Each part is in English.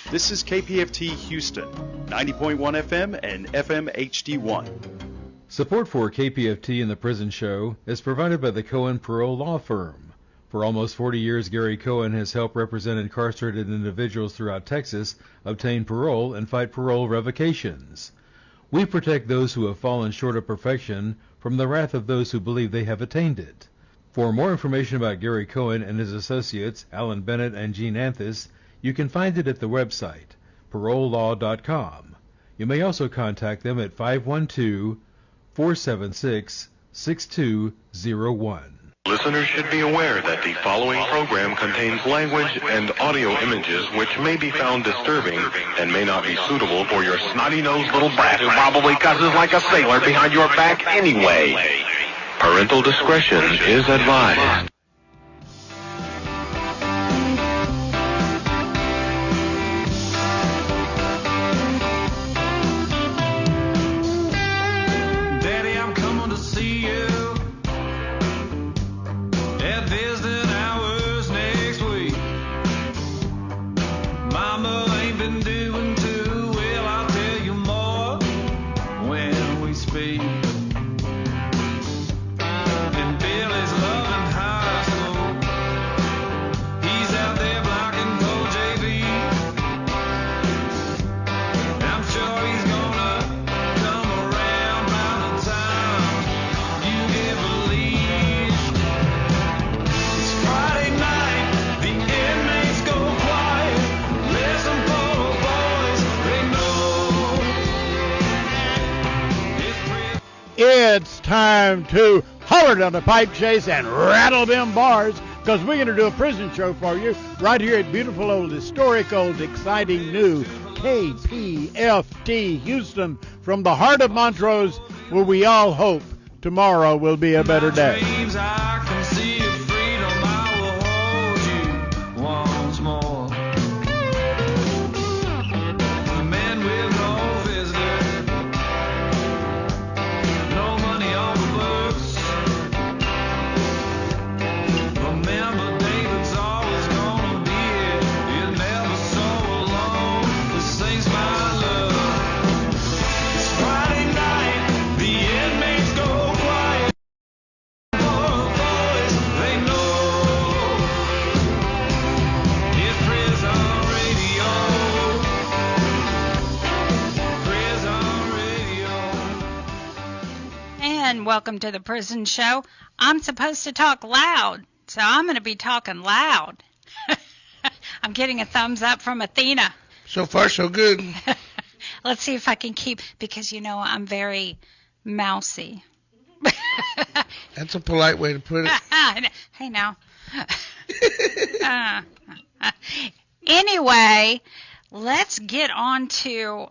This is KPFT Houston, 90.1 FM and FM HD1. Support for KPFT and the Prison Show is provided by the Cohen Parole Law Firm. For almost 40 years, Gary Cohen has helped represent incarcerated individuals throughout Texas obtain parole and fight parole revocations. We protect those who have fallen short of perfection from the wrath of those who believe they have attained it. For more information about Gary Cohen and his associates, Alan Bennett and Gene Anthus, you can find it at the website, parolelaw.com. You may also contact them at 512-476-6201. Listeners should be aware that the following program contains language and audio images which may be found disturbing and may not be suitable for your snotty-nosed little brat who probably cusses like a sailor behind your back anyway. Parental discretion is advised. It's time to holler down the pipe chase and rattle them bars, because we're going to do a prison show for you right here at beautiful old, historic old, exciting new KPFT Houston, from the heart of Montrose, where we all hope tomorrow will be a better day. Welcome to the Prison Show. I'm supposed to talk loud, so I'm going to be talking loud. I'm getting a thumbs up from Athena. So far, so good. Let's see if I can keep, because, you know, I'm very mousy. That's a polite way to put it. Hey, now. Anyway, let's get on to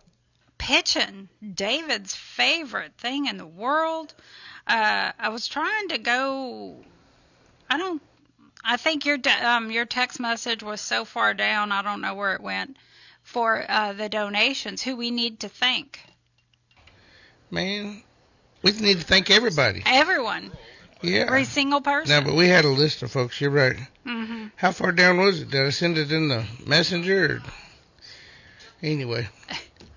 pitching, David's favorite thing in the world. I was trying to go. I think your text message was so far down. I don't know where it went for the donations. Who we need to thank? Man, we need to thank everybody. Everyone. Yeah. Every single person. No, but we had a list of folks. You're right. Mm-hmm. How far down was it? Did I send it in the messenger? Or... Anyway.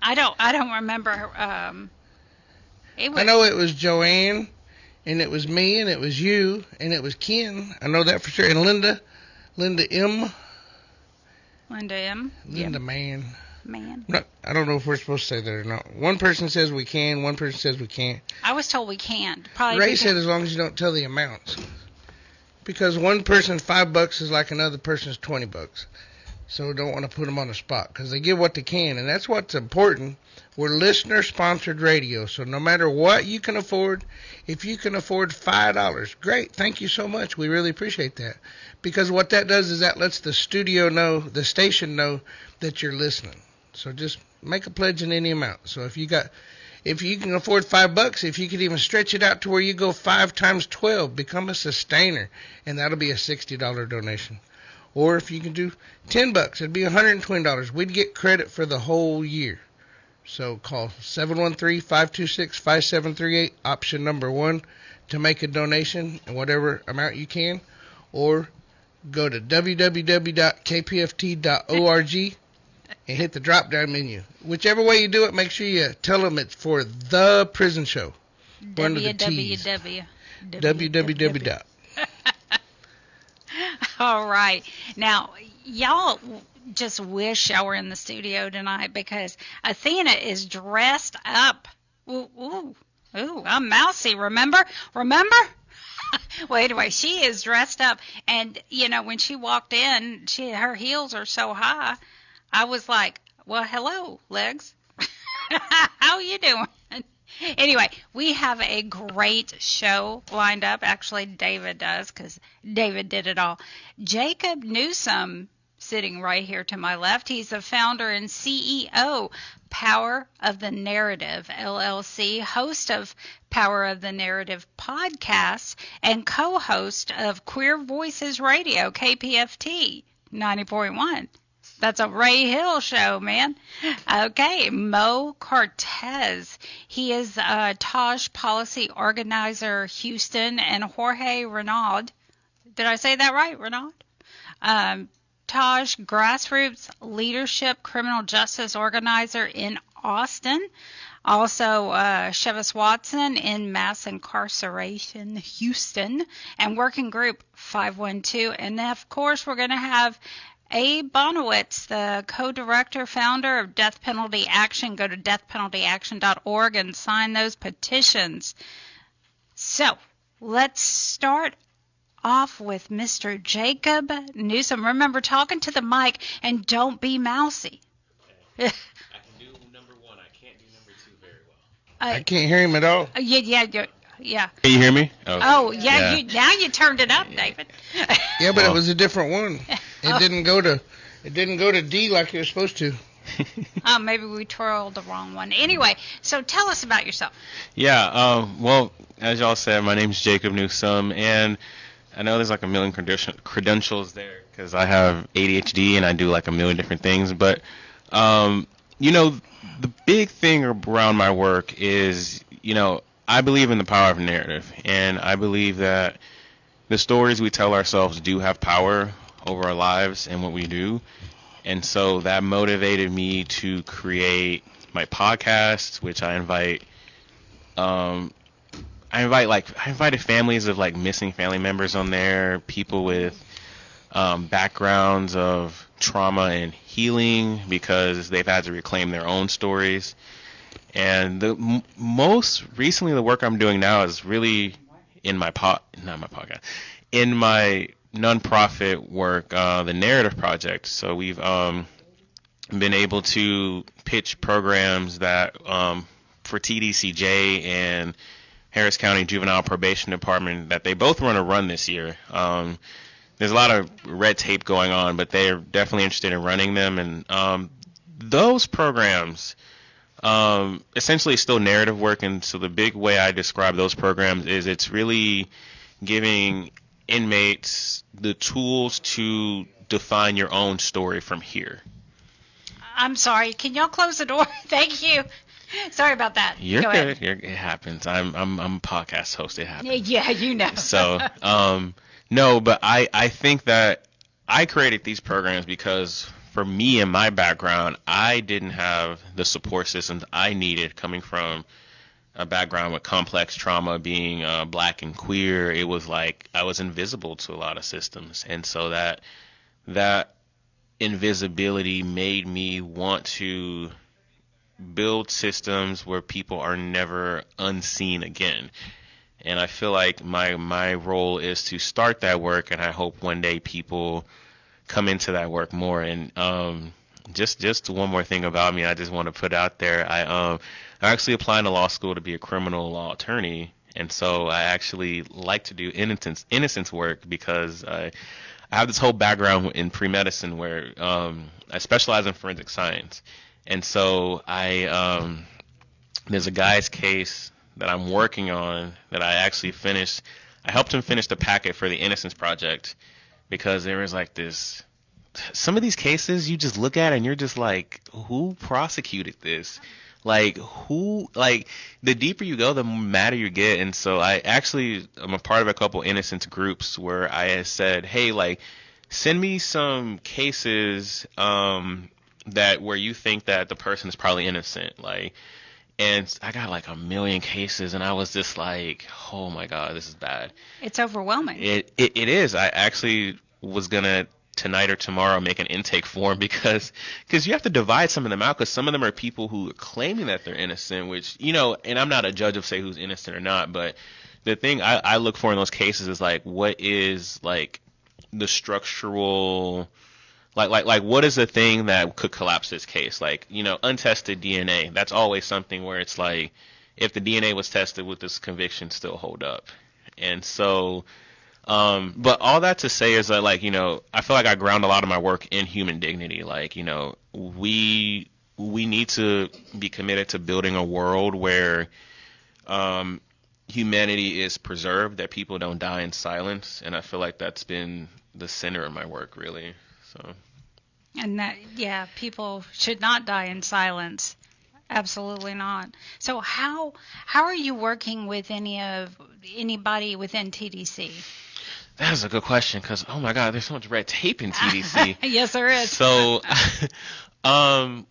I don't remember. I know it was Joanne, and it was me, and it was you, and it was Ken. I know that for sure. And Linda M. Linda yep. Man. No, I don't know if we're supposed to say that or not. One person says we can, one person says we can't. I was told we can't. Probably Ray said as long as you don't tell the amounts. Because one person's $5 is like another person's $20. So we don't want to put them on the spot, because they give what they can, and that's what's important. We're listener-sponsored radio, so no matter what you can afford, if you can afford $5, great, thank you so much. We really appreciate that, because what that does is that lets the studio know, the station know that you're listening. So just make a pledge in any amount. So if you can afford $5, if you could even stretch it out to where you go 5 times 12, become a sustainer, and that'll be a $60 donation. Or if you can do $10, it'd be $120. We'd get credit for the whole year. So call 713-526-5738, option number 1, to make a donation in whatever amount you can. Or go to www.kpft.org and hit the drop-down menu. Whichever way you do it, make sure you tell them it's for The Prison Show. www. www. All right. Now, y'all just wish y'all were in the studio tonight because Athena is dressed up. Ooh, I'm mousy, remember? Well, anyway, she is dressed up. And, when she walked in, her heels are so high. I was like, well, hello, legs. How you doing? Anyway, we have a great show lined up. Actually, David does because David did it all. Jacob Newsome, sitting right here to my left. He's the founder and CEO, Power of the Narrative, LLC, host of Power of the Narrative podcast, and co-host of Queer Voices Radio, KPFT 90.1. That's a Ray Hill show, man. Okay, Mo Cortez. He is Taj Policy Organizer Houston, and Jorge Renaud. Did I say that right, Renaud? Taj Grassroots Leadership Criminal Justice Organizer in Austin. Also, Chivas Watson in Mass Incarceration, Houston, and Working Group 512. And, of course, we're going to have Abe Bonowitz, the co-director, founder of Death Penalty Action. Go to deathpenaltyaction.org and sign those petitions. So, let's start off with Mr. Jacob Newsome. Remember, talking to the mic and don't be mousy. I can do number one. I can't do number two very well. I can't hear him at all. Yeah. Can you hear me? Oh, yeah. Now you turned it up, David. Yeah, but it was a different one. It didn't go to D like it was supposed to. Maybe we twirled the wrong one. Anyway, so tell us about yourself. Yeah. Well, as y'all said, my name's Jacob Newsome, and I know there's like a million credentials there because I have ADHD and I do like a million different things. But, the big thing around my work is, I believe in the power of narrative, and I believe that the stories we tell ourselves do have power over our lives and what we do. And so that motivated me to create my podcast, which I invited families of like missing family members on there, people with backgrounds of trauma and healing because they've had to reclaim their own stories. And most recently, the work I'm doing now is really in my in my nonprofit work, the Narrative Project. So we've been able to pitch programs that for TDCJ and Harris County Juvenile Probation Department that they both want to run this year. There's a lot of red tape going on, but they're definitely interested in running them. And those programs essentially still narrative work. And so the big way I describe those programs is it's really giving inmates the tools to define your own story from here. I'm sorry. Can y'all close the door? Thank you. Sorry about that. You're Go good. ahead. It happens. I'm a podcast host. It happens. Yeah, you know. So, no, but I think that I created these programs because for me and my background, I didn't have the support systems I needed coming from a background with complex trauma, being black and queer. It was like I was invisible to a lot of systems. And so that invisibility made me want to build systems where people are never unseen again. And I feel like my role is to start that work, and I hope one day people come into that work more. And just one more thing about me I just want to put out there. I actually applied to law school to be a criminal law attorney, and so I actually like to do innocence work because I have this whole background in pre-medicine where I specialize in forensic science. And so there's a guy's case that I'm working on that I actually finished. I helped him finish the packet for the Innocence Project because there was like this, some of these cases you just look at and you're just like, who prosecuted this? Like the deeper you go, the madder you get. And so I'm a part of a couple innocence groups where I said, hey, like, send me some cases that where you think that the person is probably innocent, like, and I got like a million cases, and I was just like, oh my God, this is bad. It's overwhelming. It is. I actually was gonna tonight or tomorrow make an intake form because you have to divide some of them out, because some of them are people who are claiming that they're innocent, which, you know, and I'm not a judge of say who's innocent or not, but the thing I look for in those cases is like, what is like the structural, like what is the thing that could collapse this case? Like, you know, untested DNA. That's always something where it's like, if the DNA was tested, would this conviction still hold up? And so, but all that to say is that, like, you know, I feel like I ground a lot of my work in human dignity. Like, you know, we need to be committed to building a world where humanity is preserved, that people don't die in silence. And I feel like that's been the center of my work, really. So. And that, yeah, people should not die in silence. Absolutely not. So how are you working with anybody within TDC? That is a good question, because, oh my God, there's so much red tape in TDC. Yes, there is. So, well,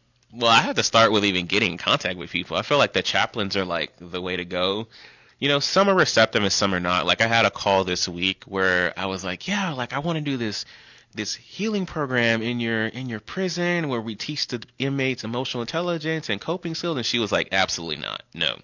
I have to start with even getting in contact with people. I feel like the chaplains are like the way to go. You know, some are receptive and some are not. Like, I had a call this week where I was like, yeah, like, I want to do this healing program in your prison where we teach the inmates emotional intelligence and coping skills. And she was like, absolutely not. No.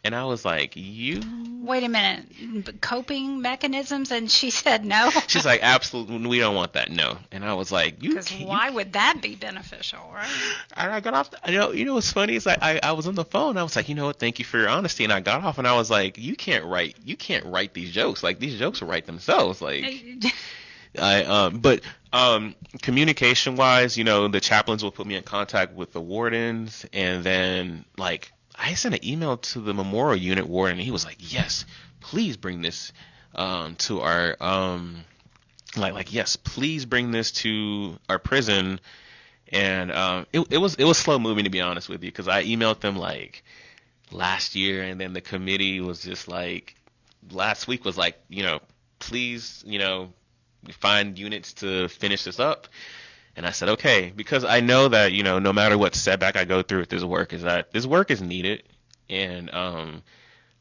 And I was like, wait a minute, coping mechanisms? And she said no. She's like, absolutely, we don't want that. No. And I was like, why would that be beneficial, right? And I got off. You know what's funny is I was on the phone. I was like, you know what? Thank you for your honesty. And I got off, and I was like, you can't write these jokes. Like, these jokes will write themselves. Like, but communication wise, you know, the chaplains will put me in contact with the wardens, and then like, I sent an email to the memorial unit warden, and he was like, yes, please bring this to our yes, please bring this to our prison. And it was slow moving, to be honest with you, because I emailed them like last year, and then the committee was just like, last week was like, you know, please, you know, find units to finish this up. And I said, okay, because I know that, you know, no matter what setback I go through with this work, is that this work is needed. And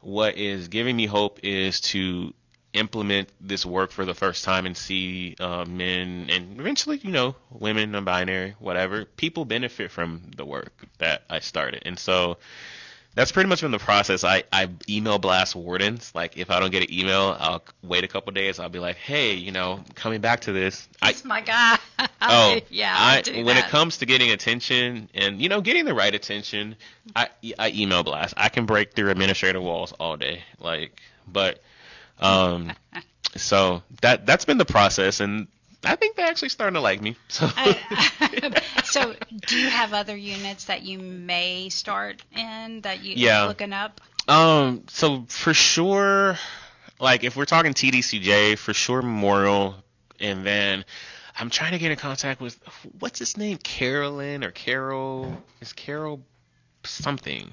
what is giving me hope is to implement this work for the first time and see men and eventually, you know, women, non-binary, whatever, people benefit from the work that I started. And so that's pretty much been the process. I email blast wardens. Like, if I don't get an email, I'll wait a couple days. I'll be like, hey, you know, coming back to this. That's my guy. Yeah. When it comes to getting attention and, you know, getting the right attention, I email blast. I can break through administrative walls all day. Like, but so that's been the process, and I think they're actually starting to like me. So. So do you have other units that you may start in that you're looking up? So for sure, like if we're talking TDCJ, for sure Memorial, and then I'm trying to get in contact with, what's his name? Carolyn or Carol? Is Carol something?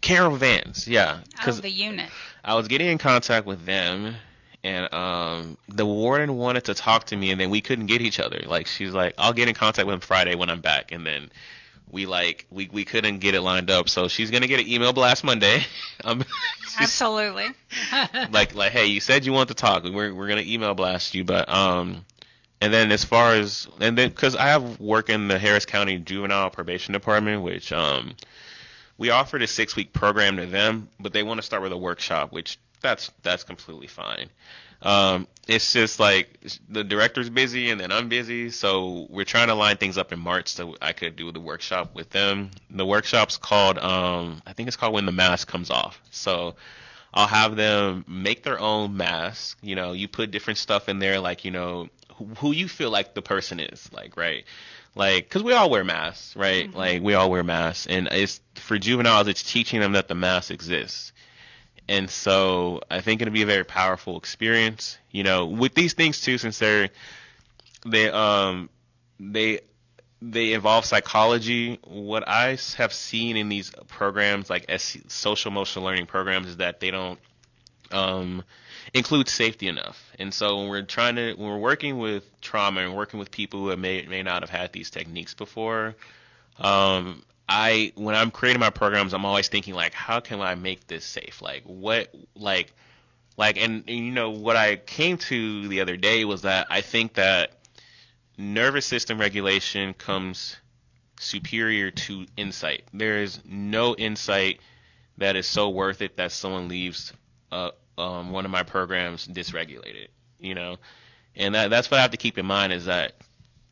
Carol Vance, yeah. The unit. I was getting in contact with them. And the warden wanted to talk to me, and then we couldn't get each other. Like, she's like, I'll get in contact with him Friday when I'm back. And then we couldn't get it lined up. So she's going to get an email blast Monday. Absolutely. like, hey, you said you want to talk. We're going to email blast you. But and then as far as, and then because I have work in the Harris County Juvenile Probation Department, which we offered a 6-week program to them, but they want to start with a workshop, which that's completely fine. It's just like the director's busy and then I'm busy, so we're trying to line things up in March so I could do the workshop with them. The workshop's called, I think it's called When the Mask Comes Off. So I'll have them make their own mask. You know, you put different stuff in there, like, you know, who you feel like the person is, like, right? Like, because we all wear masks, right? Mm-hmm. Like, we all wear masks. And it's for juveniles, it's teaching them that the mask exists. And so I think it'll be a very powerful experience, you know, with these things too, since they involve psychology. What I have seen in these programs, like social emotional learning programs, is that they don't, include safety enough. And so when we're working with trauma and working with people who may not have had these techniques before, when I'm creating my programs, I'm always thinking like, how can I make this safe? Like what, and you know, what I came to the other day was that I think that nervous system regulation comes superior to insight. There is no insight that is so worth it that someone leaves one of my programs dysregulated, you know. And that's what I have to keep in mind, is that,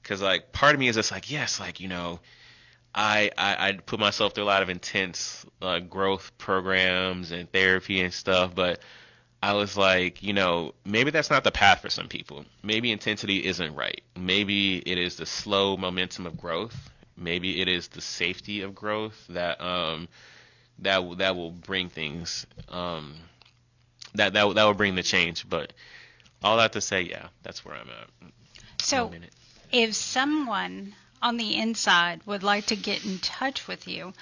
because like part of me is just like, yes, like, you know, I put myself through a lot of intense growth programs and therapy and stuff, but I was like, you know, maybe that's not the path for some people. Maybe intensity isn't right. Maybe it is the slow momentum of growth. Maybe it is the safety of growth that will bring things, that will bring the change. But all that to say, yeah, that's where I'm at. So if someone on the inside would like to get in touch with you,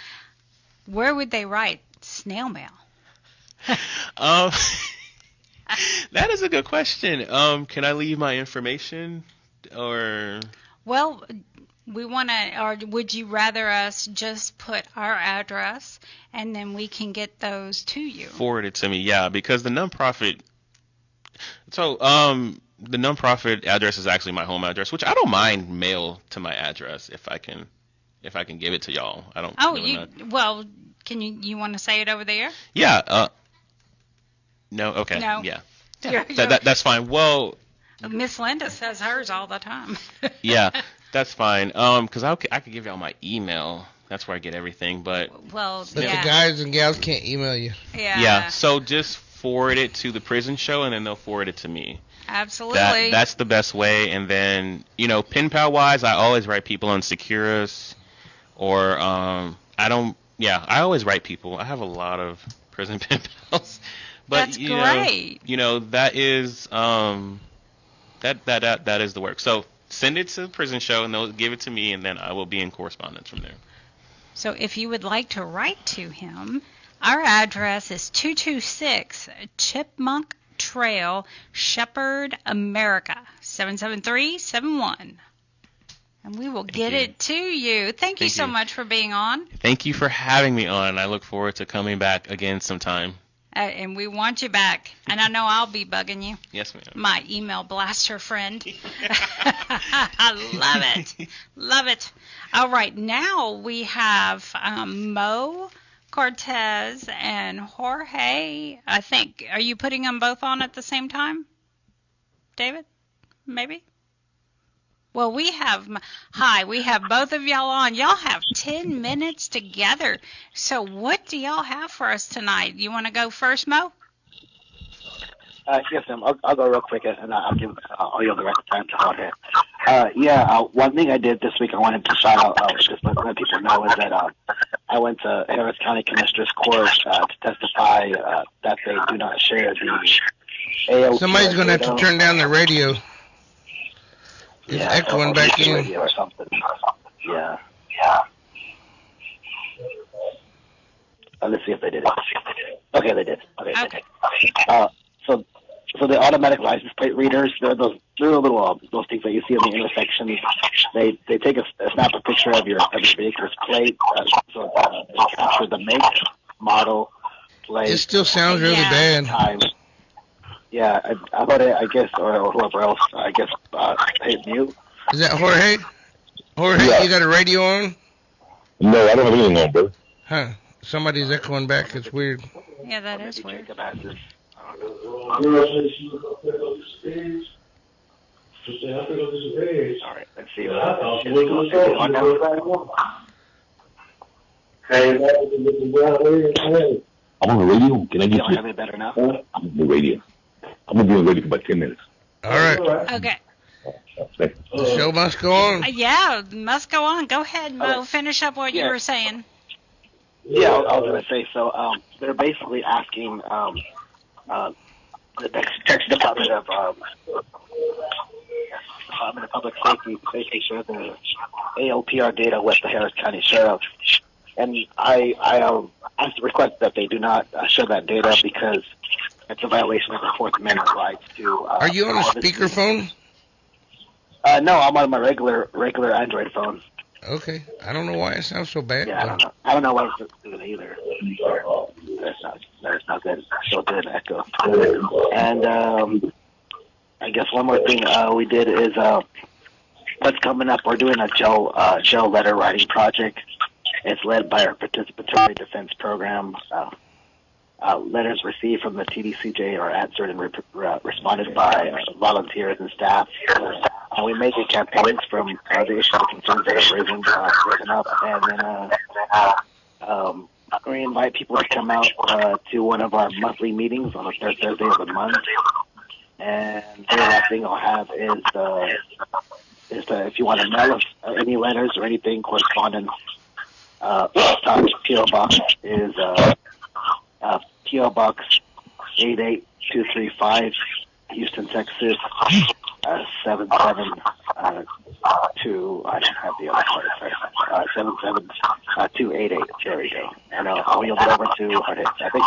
where would they write? Snail mail. That is a good question. Can I leave my information, or? Well, we want to, or would you rather us just put our address and then we can get those to you? Forward it to me, yeah, because the nonprofit. So, the nonprofit address is actually my home address, which I don't mind mail to my address if I can give it to y'all. I don't. Oh, well, can you want to say it over there? Yeah. No. Okay. No. Yeah. That's fine. Well, Miss Linda says hers all the time. Yeah, that's fine. Because I could give y'all my email. That's where I get everything. But the guys and gals can't email you. Yeah. Yeah. So just forward it to the prison show, and then they'll forward it to me. Absolutely. That's the best way. And then, you know, pen pal wise, I always write people on Securus, or I always write people. I have a lot of prison pen pals. But, that's great. You know, that is that is the work. So send it to the prison show, and they'll give it to me, and then I will be in correspondence from there. So if you would like to write to him, our address is 226 Chipmunk Trail, Shepherd, America, 77371. And we will get it to you. Thank you so much for being on. Thank you for having me on. I look forward to coming back again sometime. And we want you back. And I know I'll be bugging you. Yes, ma'am. My email blaster friend. I love it. Love it. All right. Now we have Mo, Cortez, and Jorge. I think. Are you putting them both on at the same time? David? Maybe? Well, we have both of y'all on. Y'all have 10 minutes together. So what do y'all have for us tonight? You want to go first, Mo? Yes, ma'am. I'll go real quick, and I'll give all you the rest of the time to Jorge. One thing I did this week I wanted to shout out, just let people know, is that I went to Harris County Commissioner's Court to testify that they do not share the AOP. Somebody's going to have to turn down the radio. It's echoing back in. Or something. Yeah. Let's see if they did it. Okay, they did. Okay. So the automatic license plate readers, they're those little those things that you see in the intersection. They take a snap a picture of your vehicle's plate, so they capture the make, model, plate. It still sounds really bad. Time. Yeah, I thought I guess, or whoever else, I guess, hit mute. Is that Jorge? Jorge, yeah. You got a radio on? No, I don't have anything on, brother. Huh. Somebody's echoing back. It's weird. Yeah, that is weird. All right, let's see. I'm on the radio. Can I get you? Have it better now? I'm on the radio. I'm going to be on the radio for about 10 minutes. All right. Okay. The show must go on. Yeah, must go on. Go ahead, Mo. Finish up what you were saying. Yeah, I was going to say, so they're basically asking the Texas Department of Public Safety basically share the ALPR data with the Harris County Sheriff. And I request that they do not share that data because it's a violation of the Fourth Amendment rights to. Are you on a speakerphone? No, I'm on my regular Android phone. Okay, I don't know why it sounds so bad. Yeah, I don't know what it's doing either. That's not good. Still did an echo. And I guess one more thing we did is what's coming up. We're doing a jail letter writing project. It's led by our participatory defense program. Letters received from the TDCJ are answered and responded by volunteers and staff. We make it campaigns from the issues and concerns that have risen up, and then we invite people to come out to one of our monthly meetings on the third Thursday of the month. And the last thing I'll have is if you want to mail us any letters or anything, correspondence, P.O. Box is P.O. Box 88235, Houston, Texas, 772. I don't have the other part. 77288. There we go. And I'll yield it over to Jorge. I think.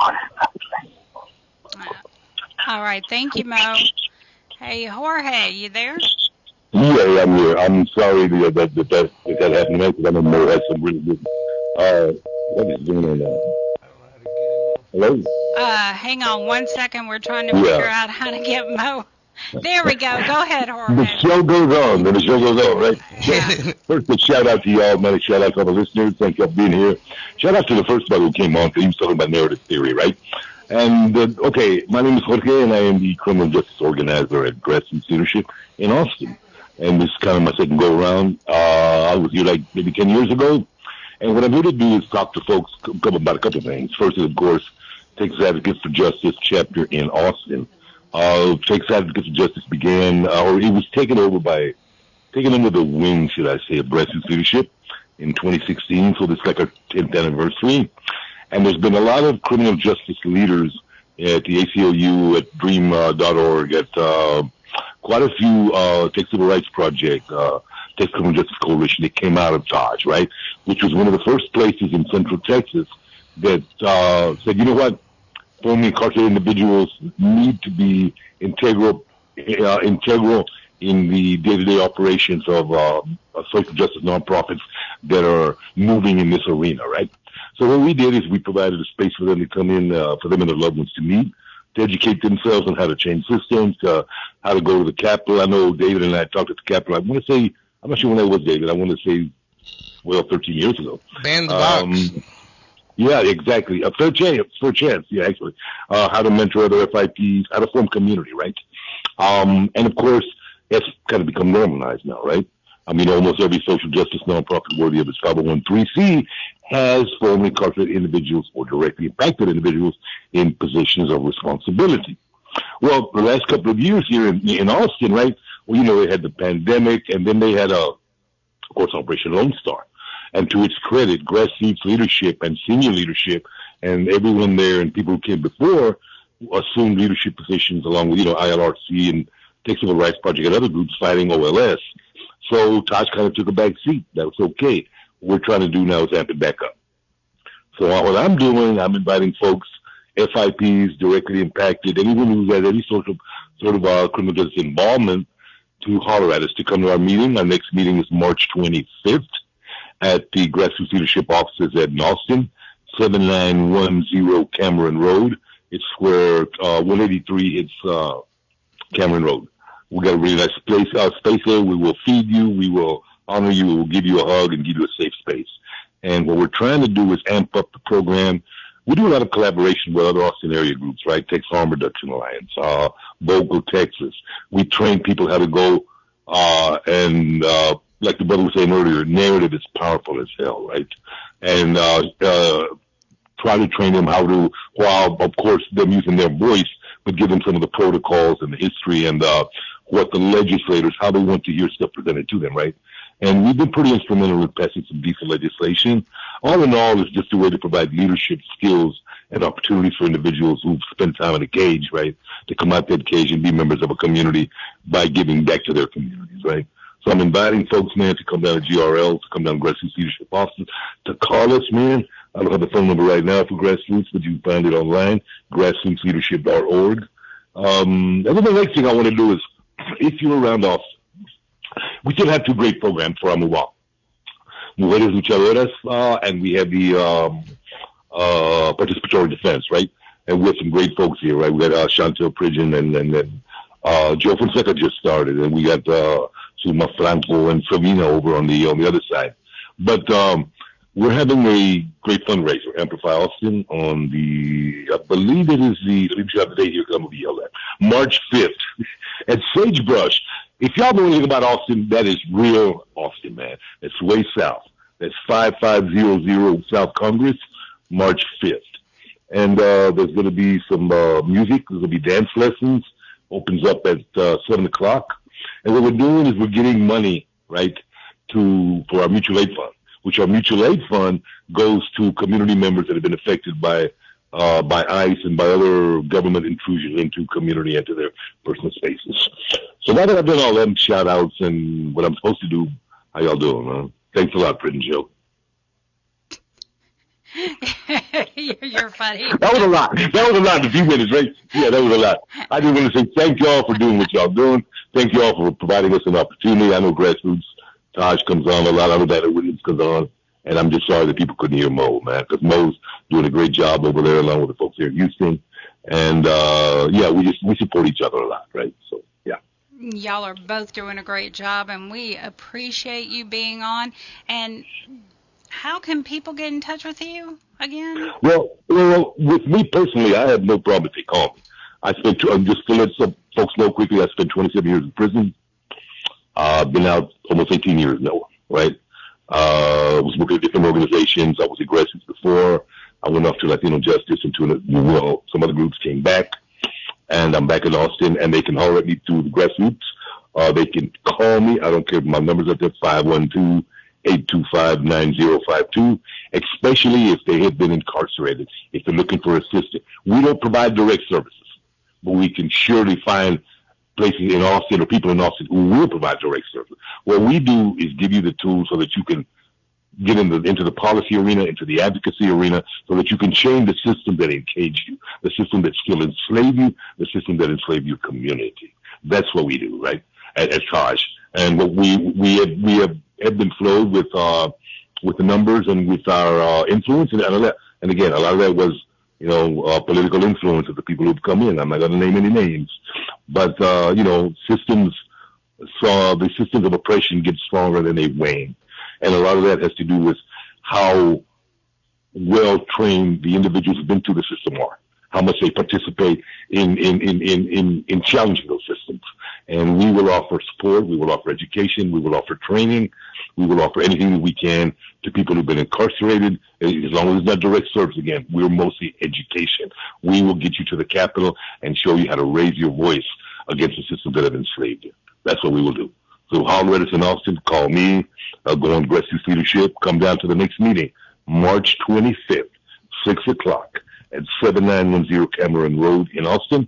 All right. Thank you, Mo. Hey, Jorge, you there? Yeah, I'm here. I'm sorry that happened, man, because I know Mo had some really good. What is going on now? Hello? Hang on 1 second. We're trying to figure out how to get Mo. There we go. Go ahead, Jorge. The show goes on. The show goes on, right? Yeah. First, a shout out to y'all, man. A shout out to all the listeners. Thank y'all for being here. Shout out to the first brother who came on, because he was talking about narrative theory, right? And, okay, my name is Jorge, and I am the criminal justice organizer at Grassroots Leadership in Austin. And this is kind of my second go-around. I was here like maybe 10 years ago. And what I'm here to do is talk to folks about a couple of things. First is, of course, Texas Advocates for Justice chapter in Austin. Texas Advocates for Justice began, or it was taken under the wing, should I say, of Grassroots Leadership in 2016. So this is like our 10th anniversary. And there's been a lot of criminal justice leaders at the ACLU, at DREAM.org, at quite a few Texas Civil Rights Project, Texas Criminal Justice Coalition that came out of TAJ, right? Which was one of the first places in Central Texas that said, you know what? Formerly incarcerated individuals need to be integral in the day-to-day operations of social justice nonprofits that are moving in this arena, right? So what we did is we provided a space for them to come in, for them and their loved ones to meet, to educate themselves on how to change systems, how to go to the Capitol. I know David and I talked at the Capitol. I want to say, I'm not sure when that was, David. I want to say, 13 years ago. Ban the box. Yeah, exactly. A third chance. Yeah, actually. How to mentor other FIPs, how to form community, right? And of course, it's kind of become normalized now, right? I mean, almost every social justice nonprofit worthy of its 501(c) has formerly incarcerated individuals or directly impacted individuals in positions of responsibility. Well, the last couple of years here in Austin, right? Well, you know, they had the pandemic, and then they had, of course, Operation Lone Star. And to its credit, Grassroots leadership and senior leadership and everyone there and people who came before assumed leadership positions along with, ILRC and Texas Civil Rights Project and other groups fighting OLS. So TAJ kind of took a back seat. That was okay. What we're trying to do now is amp it back up. So what I'm doing, I'm inviting folks, FIPs, directly impacted, anyone who has any sort of criminal justice involvement, to holler at us, to come to our meeting. Our next meeting is March 25th at the Grassroots Leadership offices at Austin, 7910 Cameron Road. It's square 183. It's Cameron Road. We got a really nice space there. We will feed you. We will honor you. We will give you a hug and give you a safe space. And what we're trying to do is amp up the program. We do a lot of collaboration with other Austin area groups, right? Texas Harm Reduction Alliance, Vocal Texas. We train people how to go and like the brother was saying earlier, narrative is powerful as hell, right? And try to train them how to, while of course them using their voice, but give them some of the protocols and the history and what the legislators, how they want to hear stuff presented to them, right? And we've been pretty instrumental in passing some decent legislation. All in all, it's just a way to provide leadership skills and opportunities for individuals who've spent time in a cage, right, to come out that cage and be members of a community by giving back to their communities, right? So I'm inviting folks, man, to come down to GRL, to come down to Grassroots Leadership office, to call us, man. I don't have the phone number right now for Grassroots, but you can find it online, grassrootsleadership.org. And then the next thing I want to do is, if you're around Austin, we still have two great programs for our move on. Mujeres Luchadoras, and we have the participatory defense, right? And we have some great folks here, right? We got Chantel Pridgeon and Joe Fonseca just started, and we got Suma Franco and Savina over on the other side. But we're having a great fundraiser, Amplify Austin, on the, I believe it is the, let me try the date here because I'm going to be yelled at, March 5th at Sagebrush. If y'all know anything about Austin, that is real Austin, man. It's way south. That's 5500 South Congress, March 5th. And there's going to be some music. There's going to be dance lessons. Opens up at 7 o'clock. And what we're doing is we're getting money, right, for our mutual aid fund, which our mutual aid fund goes to community members that have been affected by ICE and by other government intrusion into community, into their personal spaces. So now that I've done all them shout outs and what I'm supposed to do, how y'all doing, huh? Thanks a lot, Fred and Joe. You're funny. That was a lot. That was a lot in a few minutes, right? Yeah, that was a lot. I just want to say thank y'all for doing what y'all doing. Thank y'all for providing us an opportunity. I know Grassroots, Taj comes on a lot. I know that Williams comes on. And I'm just sorry that people couldn't hear Mo, man, because Mo's doing a great job over there along with the folks here in Houston. And, yeah, we support each other a lot, right? So, yeah. Y'all are both doing a great job, and we appreciate you being on. And how can people get in touch with you again? Well, with me personally, I have no problem if they call me. Just to let some folks know quickly, I spent 27 years in prison. Been out almost 18 years now, right? Was working at different organizations. I was at Grassroots before. I went off to Latino Justice and to some other groups, came back. And I'm back in Austin, and they can holler at me through the Grassroots. They can call me. I don't care if my number's up there, 512-825-9052, especially if they have been incarcerated, if they're looking for assistance. We don't provide direct services, but we can surely find places in Austin or people in Austin who will provide direct service. What we do is give you the tools so that you can get into the policy arena, into the advocacy arena, so that you can change the system that encaged you, the system that still enslaved you, the system that enslaved your community. That's what we do, right? As Taj. And what we have ebbed and flowed with the numbers and with our influence and all that. And again, a lot of that was, political influence of the people who've come in. I'm not going to name any names, but the systems of oppression get stronger than they wane, and a lot of that has to do with how well trained the individuals who've been through the system are, how much they participate in challenging those systems. And we will offer support, we will offer education, we will offer training, we will offer anything that we can to people who've been incarcerated. As long as it's not direct service, again, we're mostly education. We will get you to the Capitol and show you how to raise your voice against the systems that have enslaved you. That's what we will do. So holler at us in Austin, call me, go on Grassroots Leadership, come down to the next meeting, March 25th, 6 o'clock at 7910 Cameron Road in Austin.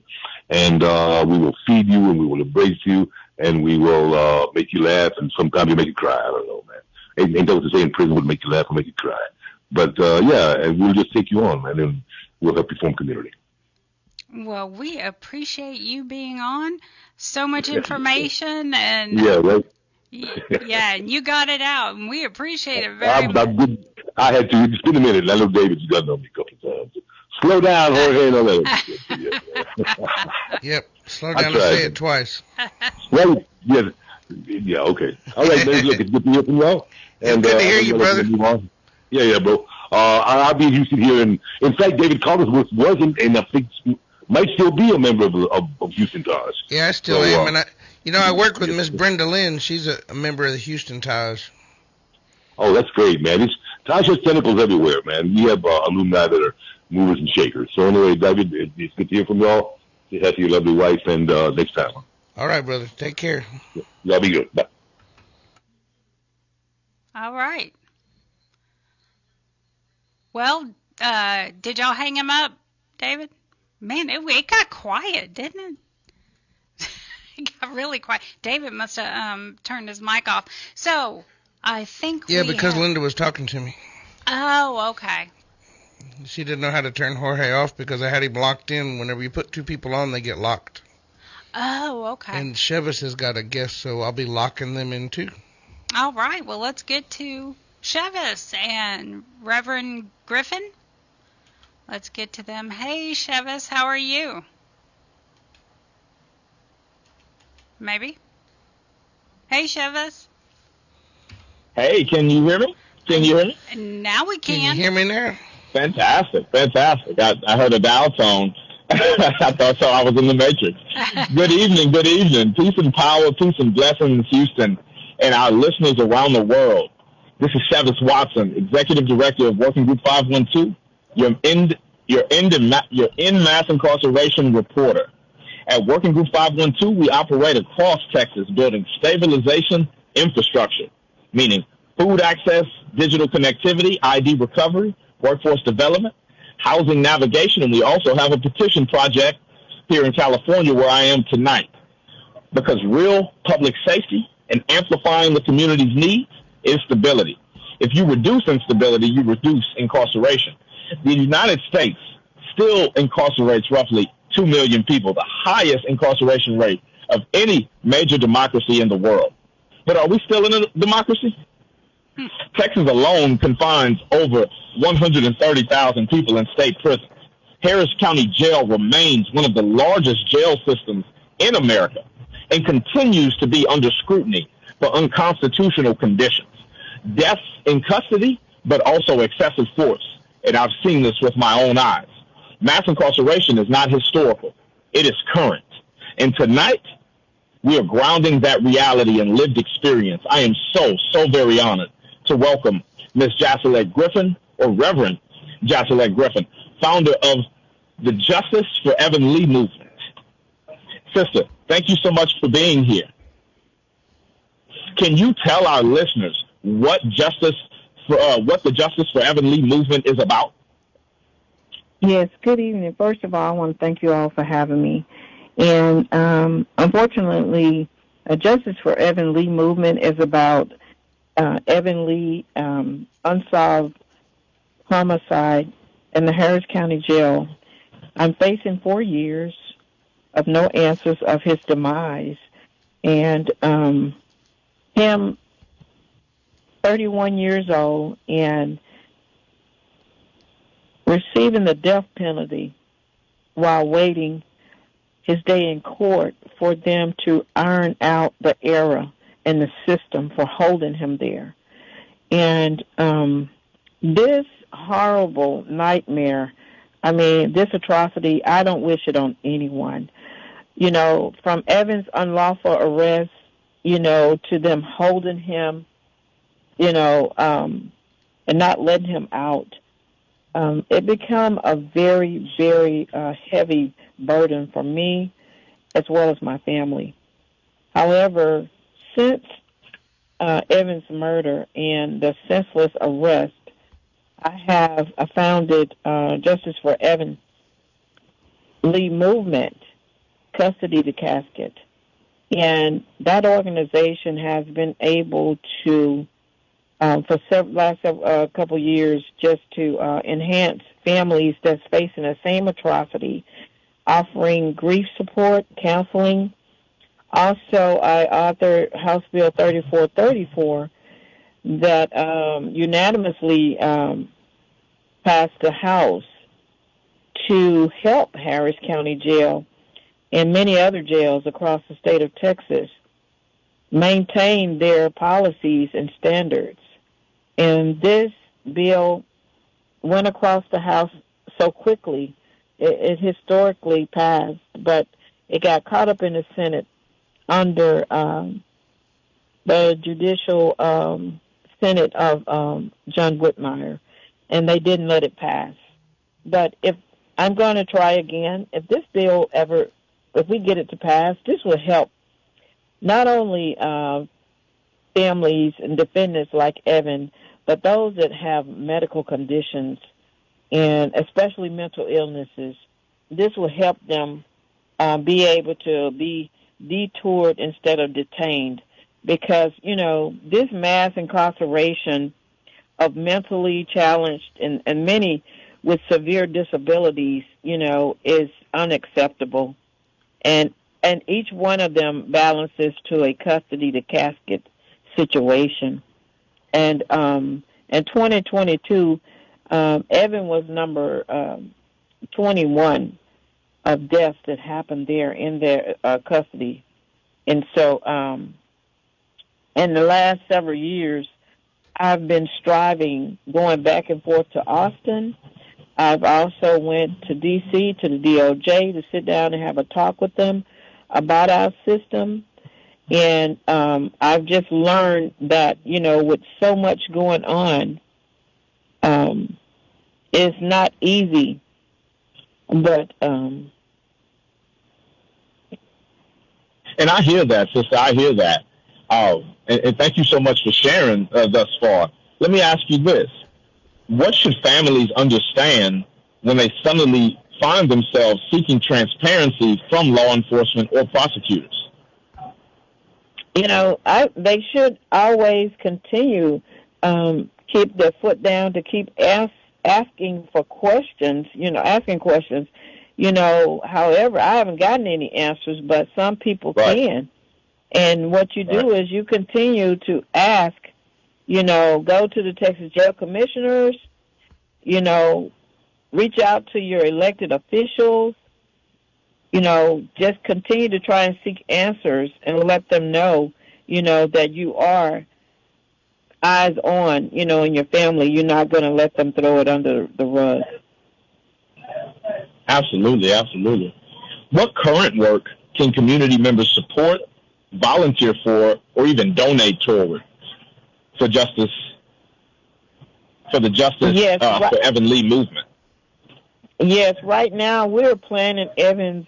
And we will feed you and we will embrace you and we will make you laugh and sometimes you make you cry. I don't know, man. Ain't that what they say in prison would make you laugh or make you cry? But, yeah, and we'll just take you on, man, and we'll help you form community. Well, we appreciate you being on. So much information and yeah, right. Yeah, and you got it out, and we appreciate it very much. I'm good. I had to. It's been a minute. I know David's got on me a couple of times. Slow down, Jorge, and all that. Yep, slow down and say it twice. Well, yeah, okay. All right, man. Look, it's good to hear from y'all. And good to hear you, brother. Yeah, bro. I'll be in Houston here, and in fact, David Collinsworth wasn't, and I think might still be a member of Houston Taj. Yeah, I still am, and I work with Miss Brenda Lynn. She's a member of the Houston Taj. Oh, that's great, man. Taj has tentacles everywhere, man. We have alumni that are movers and shakers. So anyway, David, it's good to hear from y'all. Say hi to your lovely wife, and next time. All right, brother. Take care. Y'all be good. Bye. All right. Well, did y'all hang him up, David? Man, it got quiet, didn't it? It got really quiet. David must have turned his mic off. So, I think because Linda was talking to me. Oh, okay. She didn't know how to turn Jorge off because I had him locked in. Whenever you put two people on, they get locked. Oh, okay. And Chivas has got a guest, so I'll be locking them in too. All right. Well, let's get to Chivas and Reverend Griffin. Let's get to them. Hey, Chivas, how are you? Maybe? Hey, Chivas. Hey, can you hear me? Can you hear me? Now we can. Can you hear me now? Fantastic. I heard a dial tone. I thought so. I was in the Matrix. Good evening. Peace and power, peace and blessings, Houston, and our listeners around the world. This is Chavis Watson, Executive Director of Working Group 512, your in-mass incarceration reporter. At Working Group 512, we operate across Texas, building stabilization infrastructure, meaning food access, digital connectivity, ID recovery, workforce development, housing navigation, and we also have a petition project here in California where I am tonight. Because real public safety and amplifying the community's needs is stability. If you reduce instability, you reduce incarceration. The United States still incarcerates roughly 2 million people, the highest incarceration rate of any major democracy in the world. But are we still in a democracy? Texas alone confines over 130,000 people in state prisons. Harris County Jail remains one of the largest jail systems in America and continues to be under scrutiny for unconstitutional conditions. Deaths in custody, but also excessive force. And I've seen this with my own eyes. Mass incarceration is not historical. It is current. And tonight, we are grounding that reality in lived experience. I am so very honored to welcome Ms. Jacelette Griffin, or Reverend Jacelette Griffin, founder of the Justice for Evan Lee movement. Sister, thank you so much for being here. Can you tell our listeners what the Justice for Evan Lee movement is about? Yes, good evening. First of all, I want to thank you all for having me. And unfortunately, Justice for Evan Lee movement is about Evan Lee unsolved homicide in the Harris County Jail. I'm facing 4 years of no answers of his demise. And him, 31 years old, and receiving the death penalty while waiting his day in court for them to iron out the error in the system for holding him there. And this horrible nightmare, this atrocity, I don't wish it on anyone. You know, from Evan's unlawful arrest, to them holding him, and not letting him out, it become a very, very heavy burden for me as well as my family. However, since Evan's murder and the senseless arrest, I founded Justice for Evan Lee movement, Custody to Casket. And that organization has been able to, for last couple years, just to enhance families that's facing the same atrocity, offering grief support, counseling. Also, I authored House Bill 3434 that unanimously passed the House to help Harris County Jail and many other jails across the state of Texas maintain their policies and standards. And this bill went across the House so quickly, it historically passed, but it got caught up in the Senate under the judicial Senate of John Whitmire, and they didn't let it pass. But if I'm going to try again, if this bill if we get it to pass, this will help not only families and defendants like Evan, but those that have medical conditions and especially mental illnesses. This will help them be able to be detoured instead of detained, because, this mass incarceration of mentally challenged and many with severe disabilities, is unacceptable. And each one of them balances to a custody to casket situation. And in 2022, Evan was number 21 of deaths that happened there in their custody. And so in the last several years, I've been striving, going back and forth to Austin. I've also went to D.C., to the DOJ, to sit down and have a talk with them about our system. And I've just learned that, with so much going on, it's not easy. But and I hear that, sister. I hear that. And thank you so much for sharing thus far. Let me ask you this. What should families understand when they suddenly find themselves seeking transparency from law enforcement or prosecutors? They should always continue, keep their foot down, to keep asking for questions, asking questions. However, I haven't gotten any answers, but some people can. And what you do is you continue to ask, go to the Texas Jail Commissioners, reach out to your elected officials, just continue to try and seek answers and let them know, that you are eyes on, in your family. You're not going to let them throw it under the rug. Absolutely, absolutely. What current work can community members support, volunteer for, or even donate toward for the Justice for Evan Lee movement? Yes, right now we're planning Evan's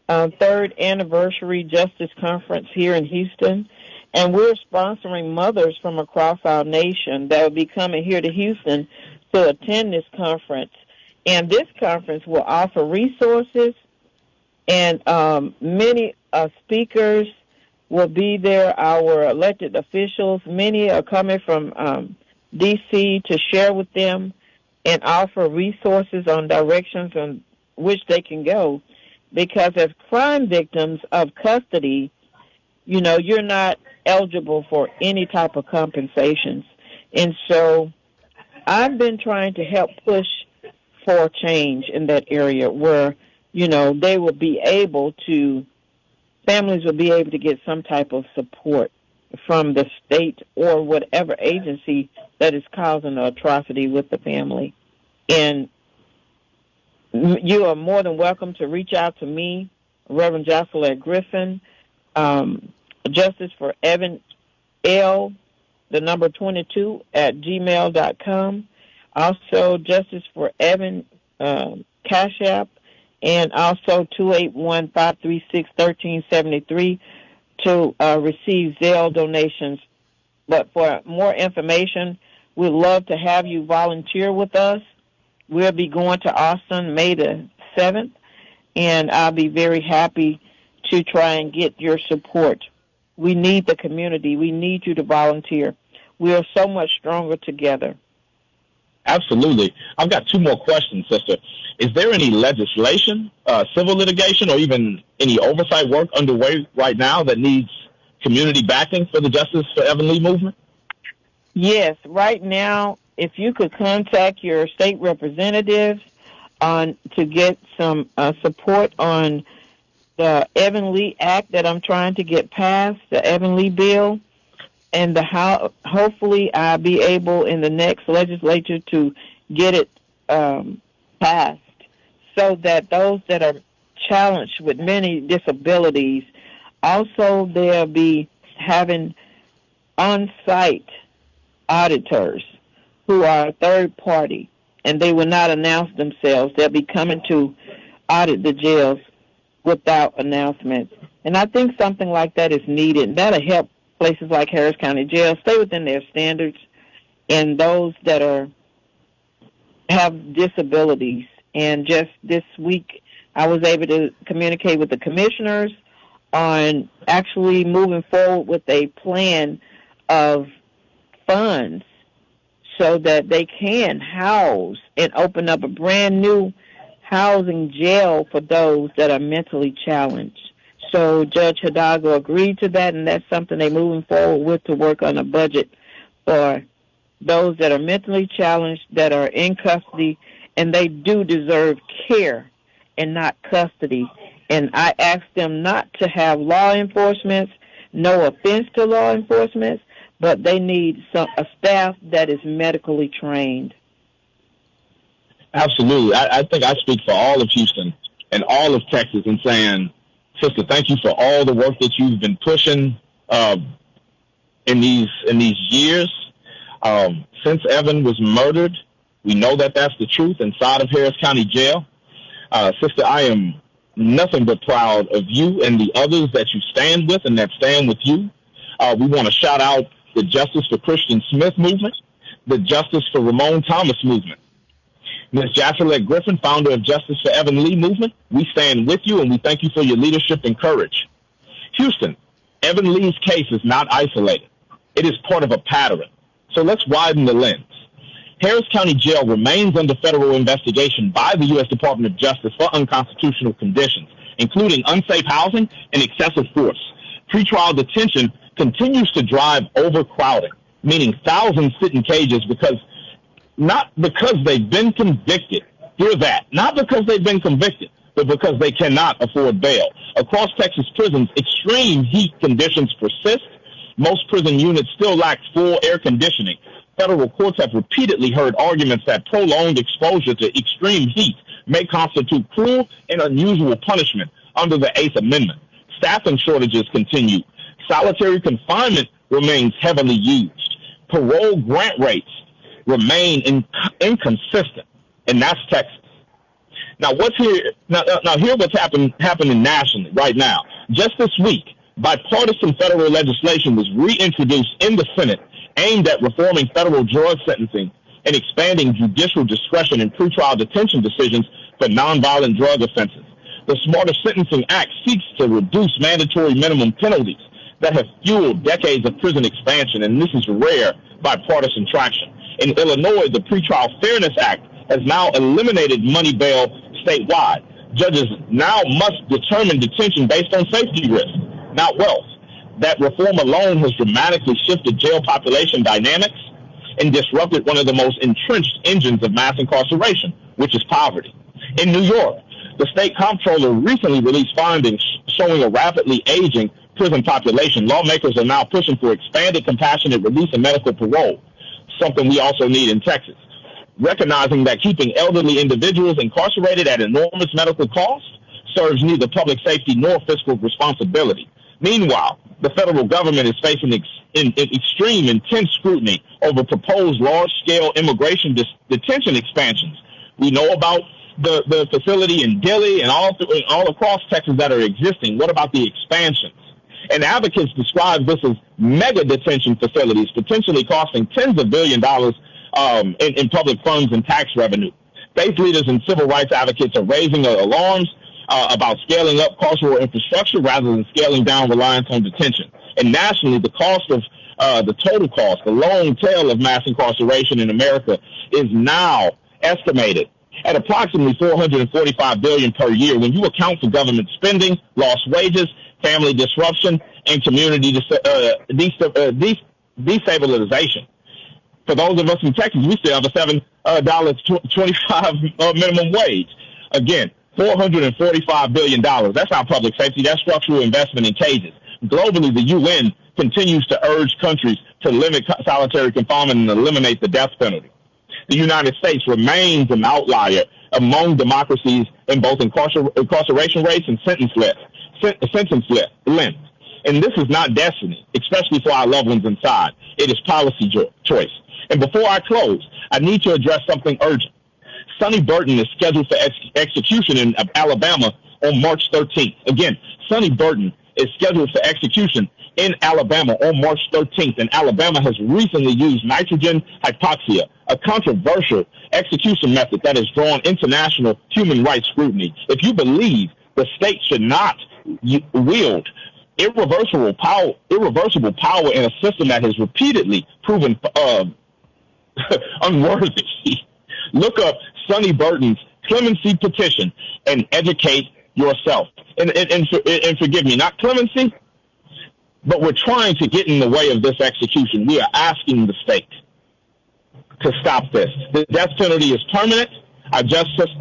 third anniversary Justice Conference here in Houston, and we're sponsoring mothers from across our nation that will be coming here to Houston to attend this conference. And this conference will offer resources, and many speakers will be there, our elected officials. Many are coming from D.C. to share with them and offer resources on directions on which they can go. Because as crime victims of custody, you're not eligible for any type of compensations. And so I've been trying to help push for change in that area where, they will be able to, families will be able to get some type of support from the state or whatever agency that is causing the atrocity with the family. And you are more than welcome to reach out to me, Reverend Jocelyn Griffin, Justice for Evan L, the number 22 at gmail.com. Also, Justice for Evan Cash App, and also 281-536-1373 to receive Zelle donations. But for more information, we'd love to have you volunteer with us. We'll be going to Austin May the 7th, and I'll be very happy to try and get your support. We need the community. We need you to volunteer. We are so much stronger together. Absolutely. I've got two more questions, sister. Is there any legislation, civil litigation, or even any oversight work underway right now that needs community backing for the Justice for Evan Lee movement? Yes. Right now, if you could contact your state representatives to get some support on the Evan Lee Act that I'm trying to get passed, the Evan Lee bill, and hopefully I'll be able in the next legislature to get it passed so that those that are challenged with many disabilities, also they'll be having on-site auditors who are third party, and they will not announce themselves. They'll be coming to audit the jails without announcement. And I think something like that is needed. That'll help places like Harris County Jail stay within their standards, and those that have disabilities. And just this week, I was able to communicate with the commissioners on actually moving forward with a plan of funds so that they can house and open up a brand new housing jail for those that are mentally challenged. So Judge Hidalgo agreed to that, and that's something they're moving forward with, to work on a budget for those that are mentally challenged, that are in custody, and they do deserve care and not custody. And I asked them not to have law enforcement, no offense to law enforcement, but they need a staff that is medically trained. Absolutely. I think I speak for all of Houston and all of Texas in saying, sister, thank you for all the work that you've been pushing in these years. Since Evan was murdered, we know that that's the truth inside of Harris County Jail. Sister, I am nothing but proud of you and the others that you stand with and that stand with you. We want to shout out the Justice for Christian Smith movement, the Justice for Ramon Thomas movement. Ms. Jasselette Griffin, founder of Justice for Evan Lee movement, we stand with you and we thank you for your leadership and courage. Houston, Evan Lee's case is not isolated. It is part of a pattern. So let's widen the lens. Harris County Jail remains under federal investigation by the U.S. Department of Justice for unconstitutional conditions, including unsafe housing and excessive force. Pretrial detention continues to drive overcrowding, meaning thousands sit in cages not because they've been convicted. Hear that. Not because they've been convicted, but because they cannot afford bail. Across Texas prisons, extreme heat conditions persist. Most prison units still lack full air conditioning. Federal courts have repeatedly heard arguments that prolonged exposure to extreme heat may constitute cruel and unusual punishment under the Eighth Amendment. Staffing shortages continue. Solitary confinement remains heavily used. Parole grant rates remain inconsistent, and that's Texas. Now, hear what's happening nationally right now. Just this week, bipartisan federal legislation was reintroduced in the Senate aimed at reforming federal drug sentencing and expanding judicial discretion in pretrial detention decisions for nonviolent drug offenses. The Smarter Sentencing Act seeks to reduce mandatory minimum penalties that have fueled decades of prison expansion, and this is rare bipartisan traction. In Illinois, the Pretrial Fairness Act has now eliminated money bail statewide. Judges now must determine detention based on safety risk, not wealth. That reform alone has dramatically shifted jail population dynamics and disrupted one of the most entrenched engines of mass incarceration, which is poverty. In New York, the state comptroller recently released findings showing a rapidly aging prison population. Lawmakers are now pushing for expanded compassionate release and medical parole, something we also need in Texas. Recognizing that keeping elderly individuals incarcerated at enormous medical cost serves neither public safety nor fiscal responsibility. Meanwhile, the federal government is facing extreme, intense scrutiny over proposed large-scale immigration detention expansions. We know about the facility in Dilley and all across Texas that are existing. What about the expansions? And advocates describe this as mega detention facilities, potentially costing tens of billions of dollars in public funds and tax revenue. Faith leaders and civil rights advocates are raising alarms about scaling up carceral infrastructure rather than scaling down reliance on detention. And nationally, the cost of the total cost, the long tail of mass incarceration in America is now estimated at approximately $445 billion per year when you account for government spending, lost wages, family disruption, and community destabilization. For those of us in Texas, we still have a $7.25 minimum wage. Again, $445 billion. That's not public safety. That's structural investment in cages. Globally, the UN continues to urge countries to limit solitary confinement and eliminate the death penalty. The United States remains an outlier among democracies in both incarceration rates and sentence length. And this is not destiny, especially for our loved ones inside. It is policy choice. And before I close, I need to address something urgent. Sonny Burton is scheduled for execution in Alabama on March 13th. Again, Sonny Burton is scheduled for execution in Alabama on March 13th, and Alabama has recently used nitrogen hypoxia, a controversial execution method that has drawn international human rights scrutiny. If you believe the state should not wield irreversible power in a system that has repeatedly proven unworthy. Look up Sonny Burton's clemency petition and educate yourself. And forgive me, not clemency, but we're trying to get in the way of this execution. We are asking the state to stop this. The death penalty is permanent. Our justice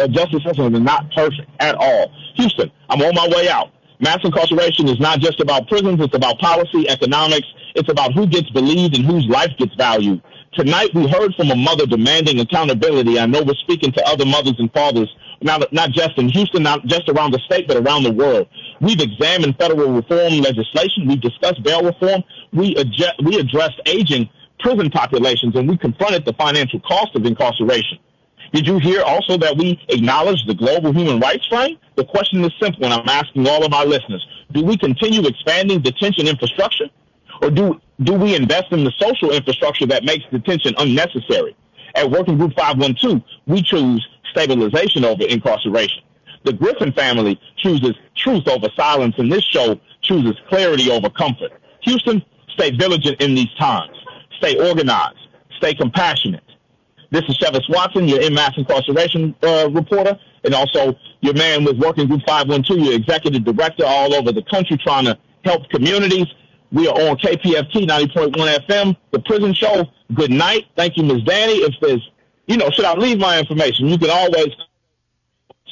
system is not perfect at all. Houston, I'm on my way out. Mass incarceration is not just about prisons. It's about policy, economics. It's about who gets believed and whose life gets valued. Tonight, we heard from a mother demanding accountability. I know we're speaking to other mothers and fathers, not just in Houston, not just around the state, but around the world. We've examined federal reform legislation. We've discussed bail reform. We addressed aging prison populations, and we confronted the financial cost of incarceration. Did you hear also that we acknowledge the global human rights frame? The question is simple, and I'm asking all of our listeners. Do we continue expanding detention infrastructure, or do we invest in the social infrastructure that makes detention unnecessary? At Working Group 512, we choose stabilization over incarceration. The Griffin family chooses truth over silence, and this show chooses clarity over comfort. Houston, stay vigilant in these times. Stay organized. Stay compassionate. This is Chivas Watson, your in-mass incarceration reporter, and also your man with Working Group 512, your executive director all over the country trying to help communities. We are on KPFT 90.1 FM, The Prison Show. Good night. Thank you, Ms. Danny. If there's, should I leave my information, you can always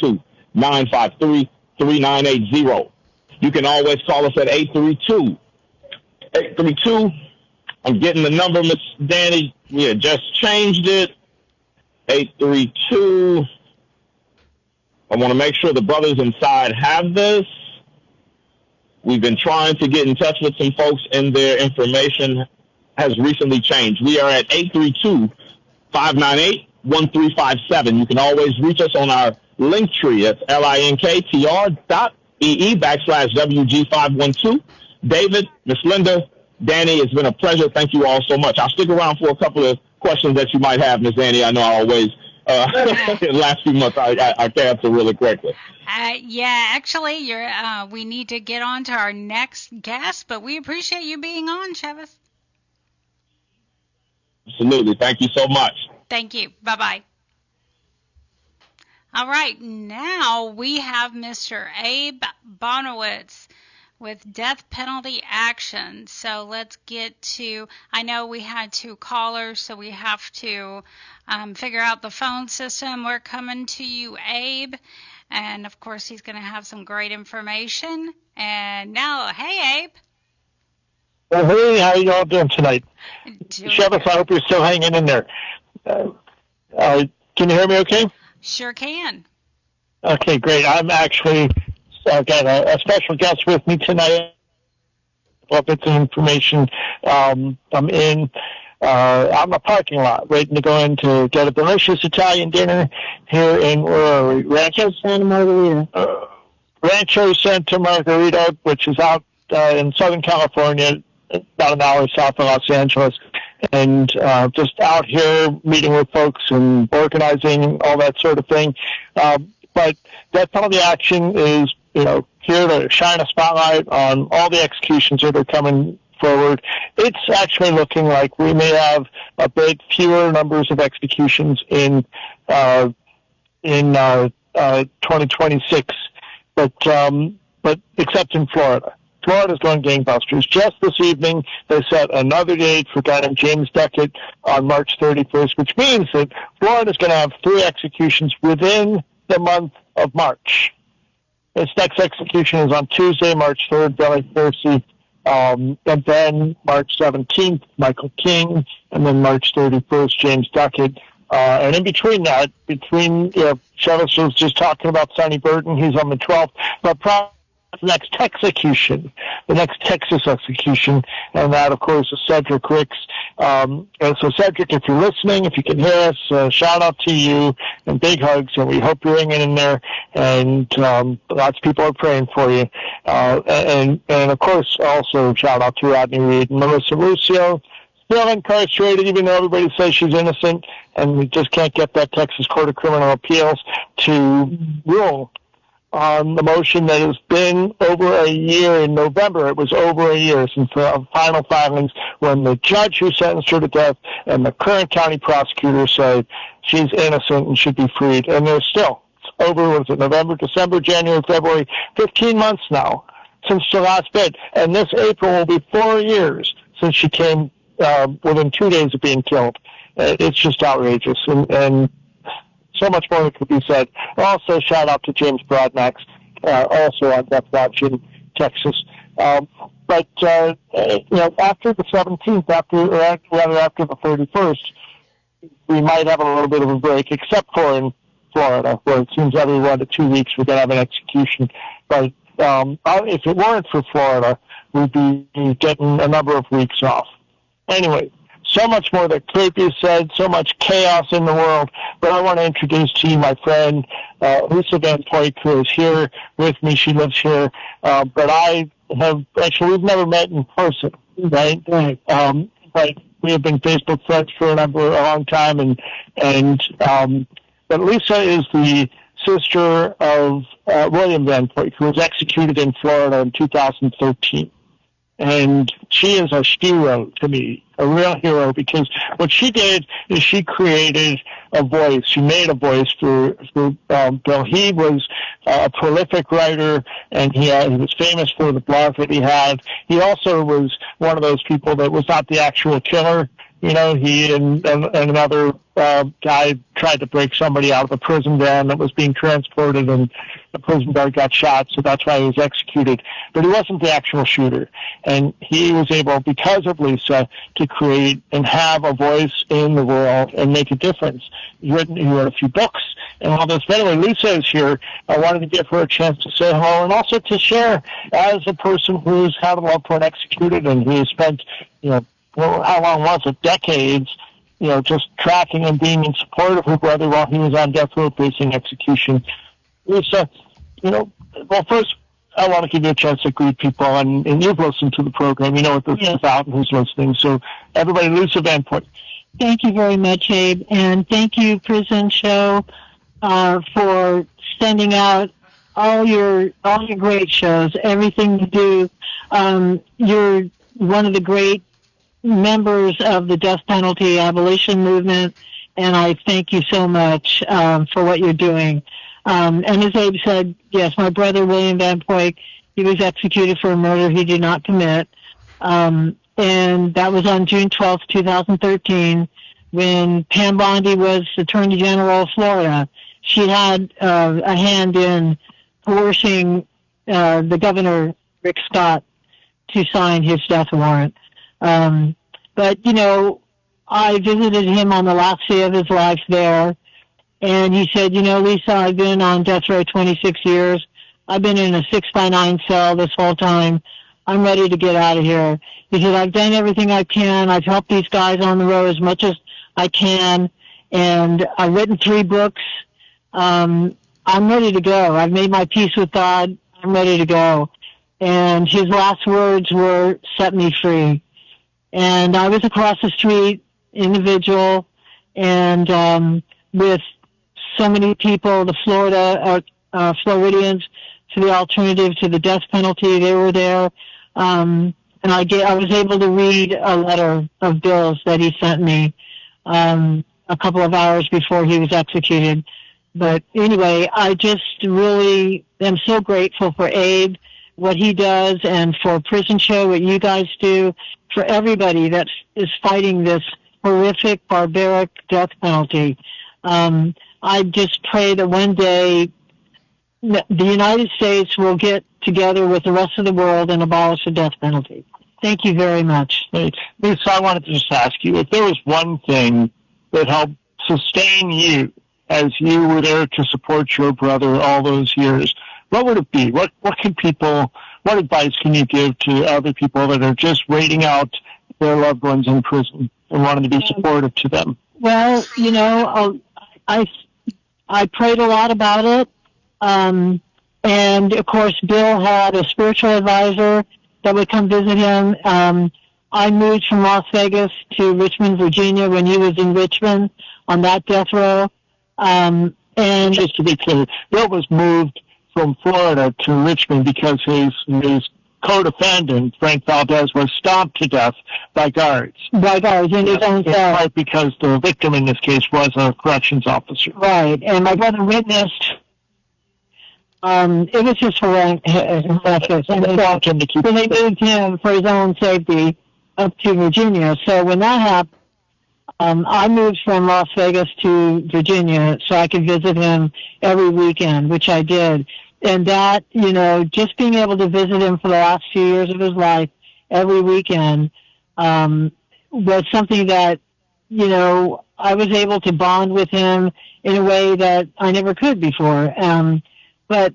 to 953-3980. You can always call us at 832. I'm getting the number, Ms. Danny. We just changed it. 832. I want to make sure the brothers inside have this. We've been trying to get in touch with some folks, and their information has recently changed. We are at 832-598-1357. You can always reach us on our link tree. That's linktr.ee/WG512. David, Miss Linda, Danny, it's been a pleasure. Thank you all so much. I'll stick around for a couple of questions that you might have, Miss Danny. I know I always, the last few months, I can answer really quickly. Actually, we need to get on to our next guest, but we appreciate you being on, Chivas. Absolutely. Thank you so much. Thank you. Bye-bye. All right. Now we have Mr. Abe Bonowitz with Death Penalty Action. So let's get to, I know we had 2 callers, so we have to figure out the phone system. We're coming to you, Abe. And, of course, he's going to have some great information. And now, hey, Abe. Well, hey, how are you all doing tonight? Chivas, I hope you're still hanging in there. Can you hear me okay? Sure can. Okay, great. I'm actually got a special guest with me tonight. Well, bits of information. I'm in a parking lot, waiting to go in to get a delicious Italian dinner here in Rancho Santa Margarita. Rancho Santa Margarita, which is out in Southern California, about an hour south of Los Angeles. And just out here meeting with folks and organizing, all that sort of thing. But Death Penalty Action is, here to shine a spotlight on all the executions that are coming forward. It's actually looking like we may have a bit fewer numbers of executions in 2026, but except in Florida. Florida's going gangbusters. Just this evening, they set another date for guy named James Duckett on March 31st, which means that Florida's going to have 3 executions within the month of March. Its next execution is on Tuesday, March 3rd, Billy Percy, and then March 17th, Michael King, and then March 31st, James Duckett. And in between that, Chivas was just talking about Sonny Burton, he's on the 12th, but probably the next Texas execution, and that, of course, is Cedric Ricks. And so, Cedric, if you're listening, if you can hear us, shout out to you and big hugs, and we hope you're hanging in there, and lots of people are praying for you. And of course, also shout out to Rodney Reed and Melissa Lucio, still incarcerated, even though everybody says she's innocent, and we just can't get that Texas Court of Criminal Appeals to rule on the motion that has been over a year. In November, it was over a year since the final filings when the judge who sentenced her to death and the current county prosecutor said she's innocent and should be freed. And there's still, it's over, was it November, December, January, February, 15 months now since the last bit. And this April will be 4 years since she came within 2 days of being killed. It's just outrageous. And so much more that could be said. Also, shout out to James Broadnax, also on Death Watch in Texas. But after the 17th, after the 31st, we might have a little bit of a break, except for in Florida, where it seems every 1 to 2 weeks we're going to have an execution. But if it weren't for Florida, we'd be getting a number of weeks off. Anyway, so much more that Cape said, so much chaos in the world. But I want to introduce to you my friend, Lisa Van Poyck, who is here with me. She lives here. But we've never met in person, right? But we have been Facebook friends for a long time. But Lisa is the sister of William Van Poyck, who was executed in Florida in 2013. And she is a hero to me, a real hero, because what she did is she created a voice. She made a voice for Bill. He was a prolific writer, and he was famous for the blog that he had. He also was one of those people that was not the actual killer. You know, he and another guy tried to break somebody out of a prison van that was being transported, and the prison guard got shot, so that's why he was executed. But he wasn't the actual shooter. And he was able, because of Lisa, to create and have a voice in the world and make a difference. He wrote a few books and all this. But anyway, Lisa is here. I wanted to give her a chance to say hello and also to share as a person who's had a loved one executed and who has spent, how long was it? Decades, just tracking and being in support of her brother while he was on death row facing execution. Lisa, well, first, I want to give you a chance to greet people, and you've listened to the program. You know what this is about and who's listening. So, everybody, Lisa Van Poyck. Thank you very much, Abe, and thank you, Prison Show, for sending out all your great shows, everything you do. You're one of the great members of the death penalty abolition movement, and I thank you so much for what you're doing. And as Abe said, yes, my brother, William Van Poyck, he was executed for a murder he did not commit. And that was on June 12th, 2013, when Pam Bondi was Attorney General of Florida. She had a hand in coercing the governor, Rick Scott, to sign his death warrant. But, I visited him on the last day of his life there, and he said, Lisa, I've been on death row 26 years. I've been in a 6x9 cell this whole time. I'm ready to get out of here. He said, I've done everything I can. I've helped these guys on the road as much as I can, and I've written 3 books. I'm ready to go. I've made my peace with God. I'm ready to go. And his last words were, set me free. And I was across the street in the vigil, and with so many people, the Floridians, to the alternative to the death penalty, they were there. And I was able to read a letter of Bill's that he sent me a couple of hours before he was executed. But anyway, I just really am so grateful for Abe, what he does, and for Prison Show, what you guys do, for everybody that is fighting this horrific, barbaric death penalty. I just pray that one day the United States will get together with the rest of the world and abolish the death penalty. Thank you very much. Lisa, I wanted to just ask you, if there was one thing that helped sustain you as you were there to support your brother all those years, what would it be? What advice can you give to other people that are just waiting out their loved ones in prison and wanting to be supportive to them? Well, I prayed a lot about it. And of course, Bill had a spiritual advisor that would come visit him. I moved from Las Vegas to Richmond, Virginia when he was in Richmond on that death row. And just to be clear, Bill was moved from Florida to Richmond because his co-defendant, Frank Valdez, was stomped to death by guards. By guards in his own cell. Right, because the victim in this case was a corrections officer. Right, and my brother witnessed. It was just horrendous. So they moved him for his own safety up to Virginia. So when that happened, I moved from Las Vegas to Virginia so I could visit him every weekend, which I did. And that, just being able to visit him for the last few years of his life every weekend was something that, I was able to bond with him in a way that I never could before. But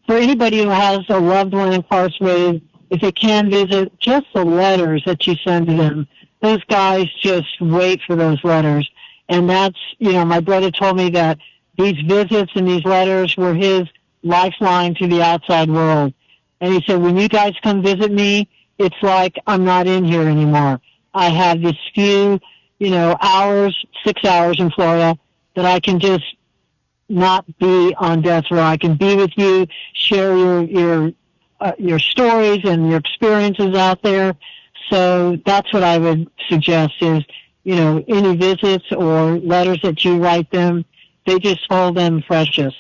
for anybody who has a loved one incarcerated, if they can visit, just the letters that you send to them, those guys just wait for those letters. And that's, my brother told me that these visits and these letters were his lifeline to the outside world. And he said, when you guys come visit me, it's like I'm not in here anymore. I have this few, hours, 6 hours in Florida that I can just not be on death row. I can be with you, share your stories and your experiences out there. So that's what I would suggest is, any visits or letters that you write them, they just hold them precious.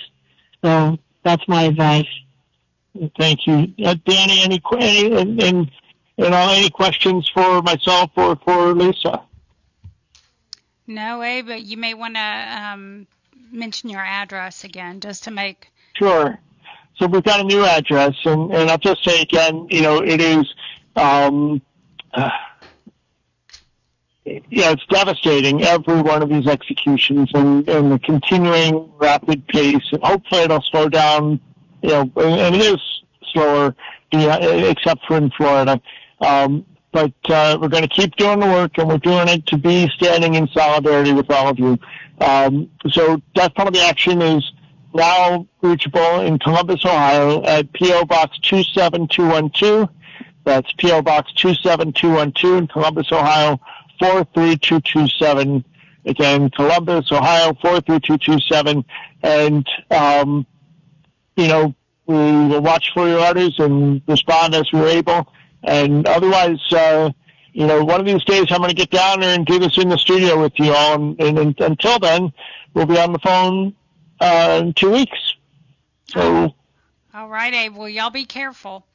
So that's my advice. Thank you. Danny, any questions for myself or for Lisa? No, Abe, but you may want to mention your address again just to make... Sure. So we've got a new address, and I'll just say again, it is... it's devastating, every one of these executions and the continuing rapid pace. And hopefully it'll slow down, and it is slower, except for in Florida. But we're going to keep doing the work, and we're doing it to be standing in solidarity with all of you. So Death Penalty Action is now reachable in Columbus, Ohio at P.O. Box 27212. That's P.O. Box 27212 in Columbus, Ohio, 43227. Again, Columbus, Ohio, 43227. And, we will watch for your letters and respond as we're able. And otherwise, one of these days I'm going to get down there and do this in the studio with you all. And until then, we'll be on the phone in 2 weeks. So. All right, Abe. Well, y'all be careful.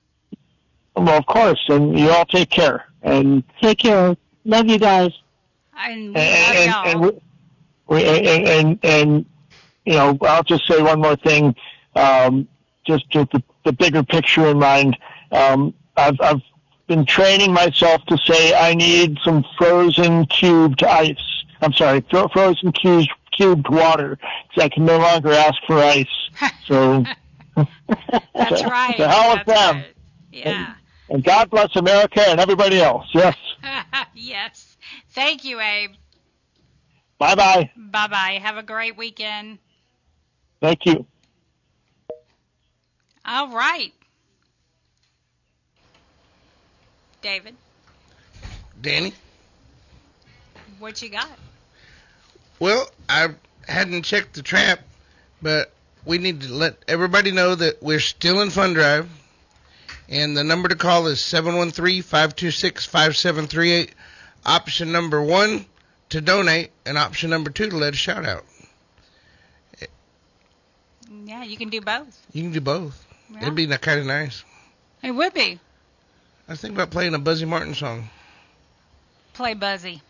Well, of course, and you all take care. And take care. Love you guys. And love y'all. I'll just say one more thing, just the bigger picture in mind. I've been training myself to say I need some frozen cubed ice. I'm sorry, frozen cubed water, because I can no longer ask for ice. So that's right. The hell with them. Right. Yeah. And God bless America and everybody else. Yes. Yes. Thank you, Abe. Bye-bye. Bye-bye. Have a great weekend. Thank you. All right. David. Danny. What you got? Well, I hadn't checked the trap, but we need to let everybody know that we're still in fund drive. And the number to call is 713-526-5738. Option number 1 to donate, and option number 2 to let a shout out. Yeah, you can do both. You can do both. Yeah. It'd be kind of nice. It would be. I was thinking about playing a Buzzy Martin song. Play Buzzy.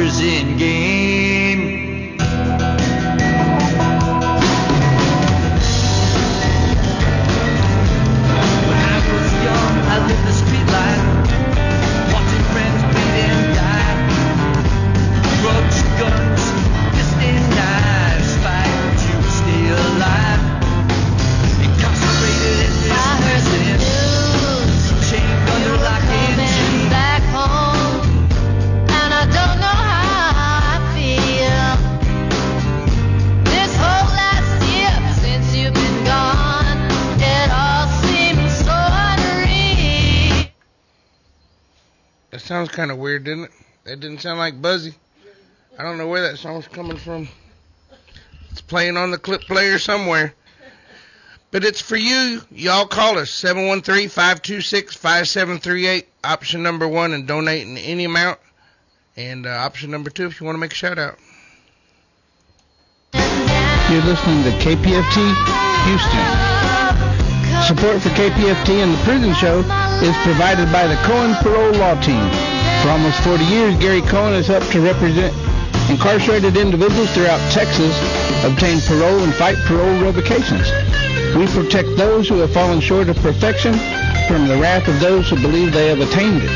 prison game. When I was young, I lived the street life, watching friends bleed and die. Drugs, guns, twisting knives, fight to stay alive. Incarcerated in this prison, chained under lock and key. Back home, and I don't know how I feel. This whole last year since you've been gone, it all seems so unreal. That sounds kind of weird, didn't it? That didn't sound like Buzzy. I don't know where that song's coming from. It's playing on the clip player somewhere. But it's for you. Y'all call us, 713-526-5738, option number 1, and donate in any amount. And option number 2 if you want to make a shout out. You're listening to KPFT Houston. Support for KPFT and the Prison Show is provided by the Cohen Parole Law Team. For almost 40 years, Gary Cohen has helped to represent incarcerated individuals throughout Texas, obtain parole, and fight parole revocations. We protect those who have fallen short of perfection from the wrath of those who believe they have attained it.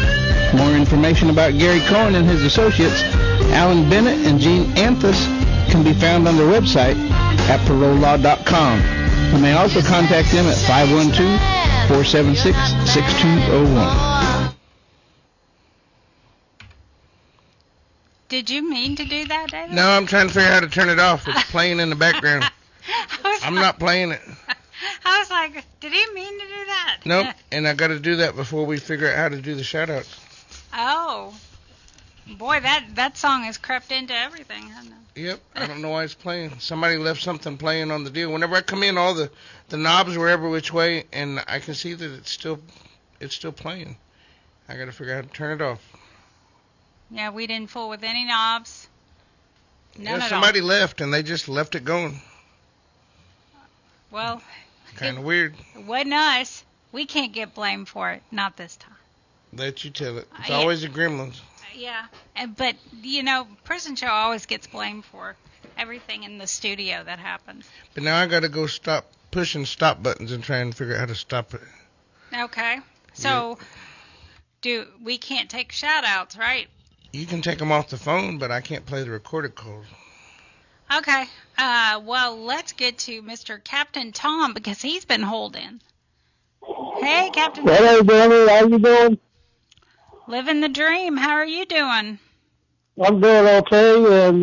More information about Gary Cohen and his associates, Alan Bennett and Gene Anthus, can be found on their website at parolelaw.com. You may also contact them at 512-476-6201. Did you mean to do that, David? No, I'm trying to figure out how to turn it off. It's playing in the background. I'm not playing it. I was like, did he mean to do that? Nope, and I got to do that before we figure out how to do the shout-outs. Oh. Boy, that song has crept into everything, hasn't it? Yep, I don't know why it's playing. Somebody left something playing on the deal. Whenever I come in, all the knobs were every which way, and I can see that it's still playing. I got to figure out how to turn it off. Yeah, we didn't fool with any knobs. None at somebody all. left, and they just left it going. Well, kind of weird. It wasn't us. We can't get blamed for it. Not this time. Let you tell it. It's always the gremlins. Yeah, but, Prison Show always gets blamed for everything in the studio that happens. But now I got to go stop pushing stop buttons and try and figure out how to stop it. Okay. So, we can't take shout-outs, right? You can take them off the phone, but I can't play the recorded calls. Okay. Well, let's get to Mr. Captain Tom, because he's been holding. Hey, Captain Tom. Hello, Danny. How you doing? Living the dream. How are you doing? I'm doing okay. And,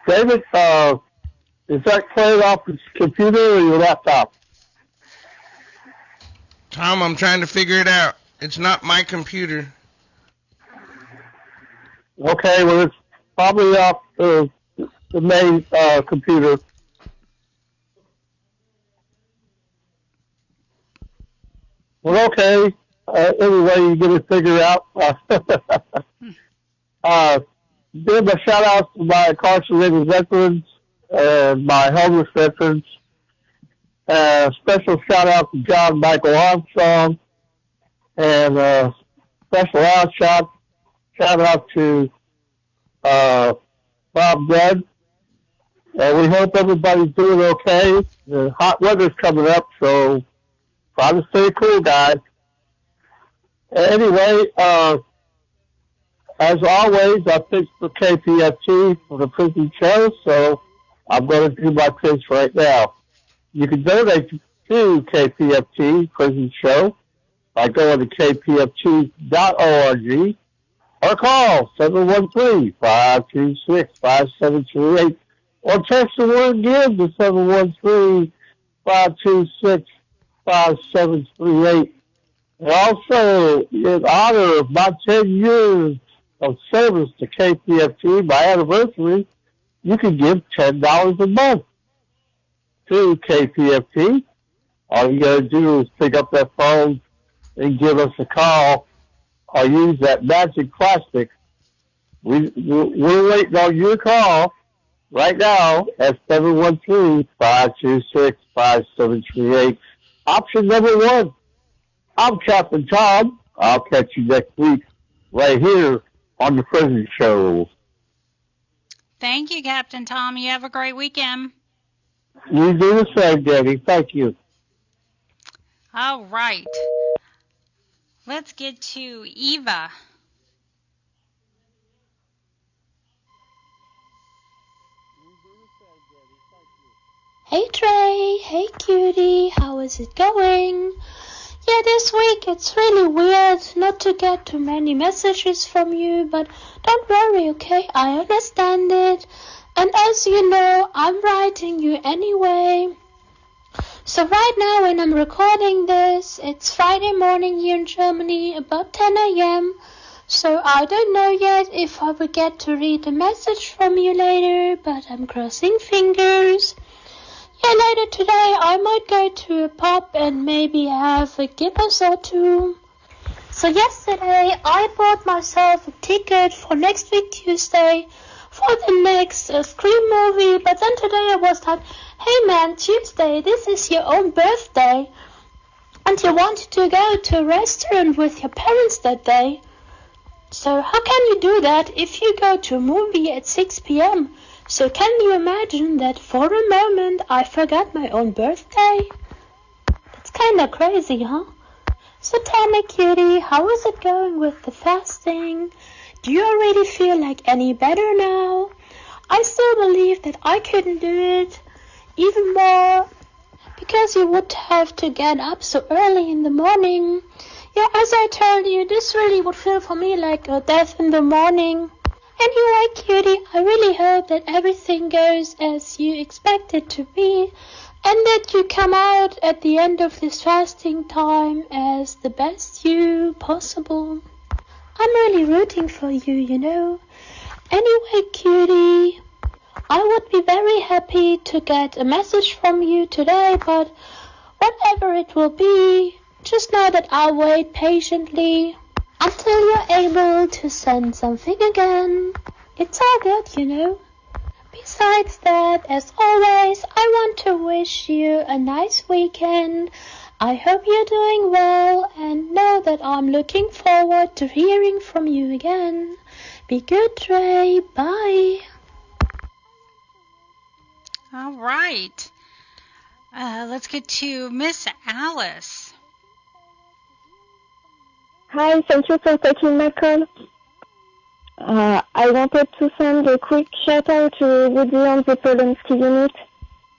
David, is that playing off the computer or your laptop? Tom, I'm trying to figure it out. It's not my computer. Okay, well, it's probably off the main computer. Well, okay. Anyway, you get it figured out. Give a shout out to my incarcerated veterans and my homeless veterans. Special shout out to John Michael Armstrong, and special shout out to Bob Dead. And we hope everybody's doing okay. The hot weather's coming up, so try to stay cool, guys. Anyway, as always, I pitch for KPFT for the prison show, so I'm going to do my pitch right now. You can donate to KPFT Prison Show by going to kpft.org or call 713-526-5738 or text the word again to 713-526-5738. And also, in honor of my 10 years of service to KPFT, my anniversary, you can give $10 a month to KPFT. All you got to do is pick up that phone and give us a call or use that magic plastic. We're waiting on your call right now at 713-526-5738. Option number 1. I'm Captain Tom. I'll catch you next week right here on the Prison Show. Thank you, Captain Tom. You have a great weekend. You do the same, Debbie. Thank you. All right. Let's get to Eva. Hey Trey, hey cutie, how is it going? Yeah, this week it's really weird not to get too many messages from you, but don't worry, okay? I understand it. And as you know, I'm writing you anyway. So right now when I'm recording this, it's Friday morning here in Germany, about 10 a.m. So I don't know yet if I will get to read a message from you later, but I'm crossing fingers. Yeah, later today I might go to a pub and maybe have a Guinness or two. So yesterday I bought myself a ticket for next week Tuesday for the next Scream movie, but then today I was like, hey man, Tuesday, this is your own birthday, and you wanted to go to a restaurant with your parents that day. So how can you do that if you go to a movie at 6 p.m.? So can you imagine that for a moment I forgot my own birthday? That's kinda crazy, huh? So tell me, cutie, how is it going with the fasting? Do you already feel like any better now? I still believe that I couldn't do it even more because you would have to get up so early in the morning. Yeah, as I told you, this really would feel for me like a death in the morning. Anyway, cutie, I really hope that everything goes as you expect it to be, and that you come out at the end of this fasting time as the best you possible. I'm really rooting for you, you know. Anyway, cutie, I would be very happy to get a message from you today, but whatever it will be, just know that I'll wait patiently until you're able to send something again. It's all good, you know. Besides that, as always, I want to wish you a nice weekend. I hope you're doing well and know that I'm looking forward to hearing from you again. Be good, Trey. Bye. All right. Let's get to Miss Alice. Hi, thank you for taking my call. I wanted to send a quick shout out to Woody on the Polanski unit.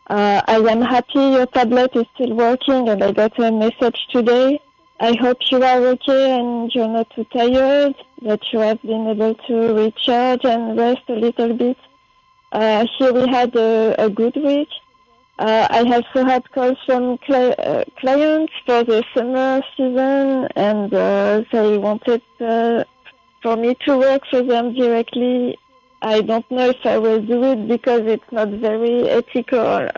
I am happy your tablet is still working and I got a message today. I hope you are okay and you're not too tired, that you have been able to recharge and rest a little bit. Here we had a good week. I also had calls from clients for the summer season, and they wanted for me to work for them directly. I don't know if I will do it because it's not very ethical.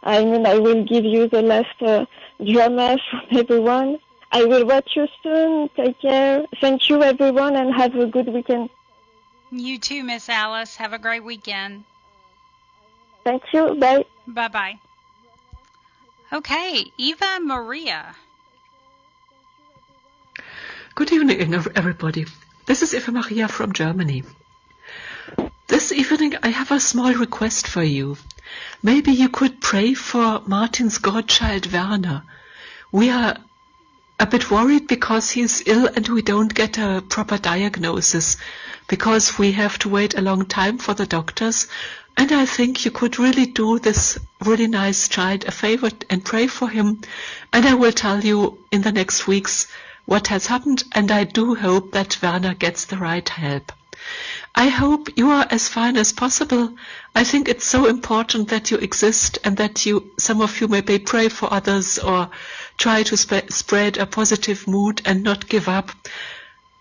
I mean, I will give you the last drama from everyone. I will watch you soon. Take care. Thank you, everyone, and have a good weekend. You too, Miss Alice. Have a great weekend. Thank you. Bye. Bye-bye. Okay, Eva Maria. Good evening, everybody. This is Eva Maria from Germany. This evening I have a small request for you. Maybe you could pray for Martin's godchild Werner. We are a bit worried because he's ill and we don't get a proper diagnosis because we have to wait a long time for the doctors. And I think you could really do this really nice child a favor and pray for him. And I will tell you in the next weeks what has happened, and I do hope that Werner gets the right help. I hope you are as fine as possible. I think it's so important that you exist and that some of you maybe pray for others or try to spread a positive mood and not give up.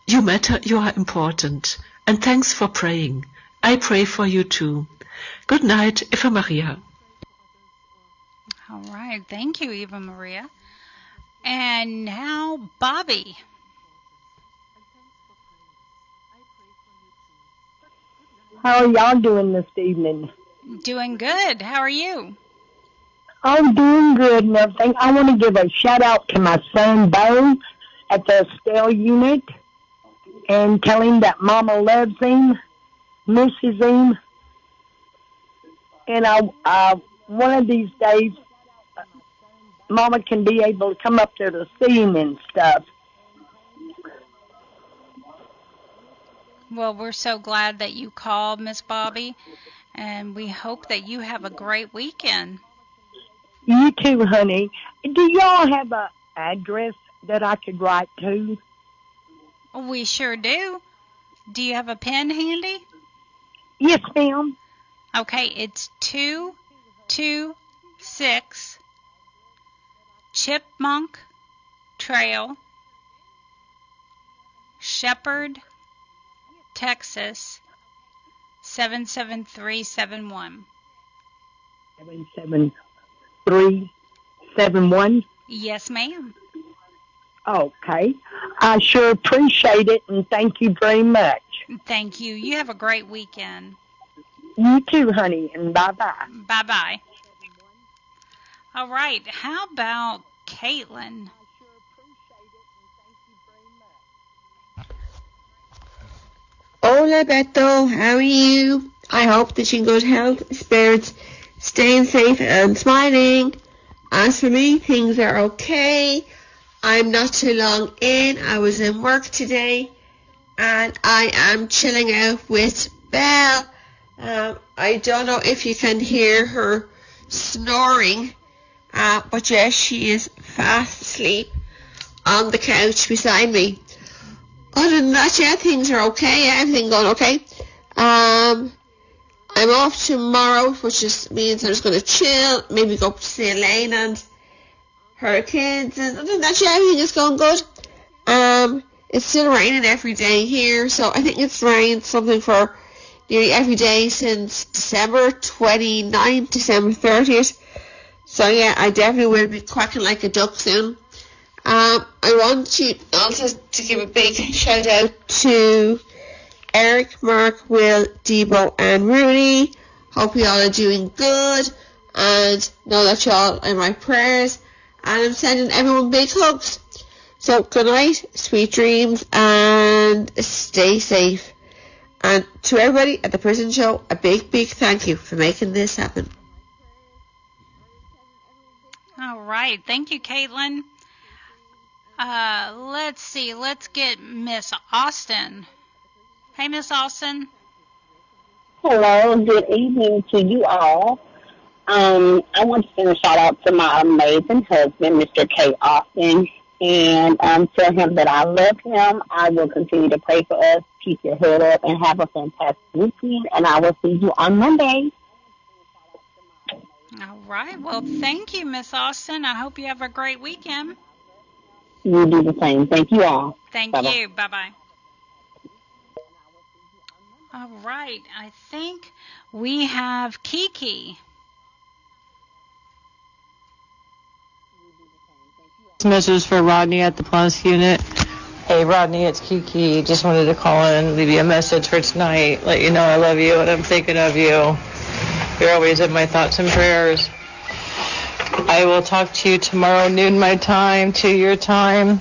You matter, you are important. And thanks for praying. I pray for you too. Good night, Eva Maria. All right, thank you, Eva Maria. And now, Bobby. How are y'all doing this evening? Doing good. How are you? I'm doing good and everything. I want to give a shout out to my son, Bo, at the Estelle unit and tell him that Mama loves him, misses him, and I one of these days, Mama can be able to come up there to see him and stuff. Well, we're so glad that you called, Miss Bobby, and we hope that you have a great weekend. You too, honey. Do y'all have a address that I could write to? We sure do. Do you have a pen handy? Yes, ma'am. Okay, it's 226 Chipmunk Trail, Shepherd, Texas, 77371. 77371? Yes, ma'am. Okay. I sure appreciate it, and thank you very much. Thank you. You have a great weekend. You too, honey, and bye-bye. Bye-bye. All right. How about Caitlin? Hola, Beto. How are you? I hope that you're in good health, spirits, staying safe and smiling. As for me, things are okay. I'm not too long in. I was in work today, and I am chilling out with Belle. I don't know if you can hear her snoring, but yes, she is fast asleep on the couch beside me. Other than that, yeah, things are okay. Everything going okay. I'm off tomorrow, which just means I'm just going to chill, maybe go up to see Elaine and her kids, and other than that, yeah, everything is going good. It's still raining every day here, so I think it's rained something for nearly every day since December 29th, December 30th. So yeah, I definitely will be quacking like a duck soon. I want you also to give a big shout out to Eric, Mark, Will, Debo, and Rooney. Hope you all are doing good, and know that you all are in my prayers. And I'm sending everyone big hugs. So good night, sweet dreams, and stay safe. And to everybody at the Prison Show, a big, big thank you for making this happen. All right. Thank you, Caitlin. Let's see. Let's get Miss Austin. Hey, Miss Austin. Hello. Good evening to you all. I want to send a shout out to my amazing husband, Mr. K. Austin, and tell him that I love him. I will continue to pray for us. Keep your head up and have a fantastic weekend, and I will see you on Monday. All right. Well, thank you, Miss Austin. I hope you have a great weekend. You do the same. Thank you all. Thank Bye-bye. you. Bye-bye. All right. I think we have Kiki. This message is for Rodney at the Plus unit. Hey Rodney, it's Kiki. Just wanted to call in, leave you a message for tonight, let you know I love you and I'm thinking of you. You're always in my thoughts and prayers. I will talk to you tomorrow noon my time, 2 your time.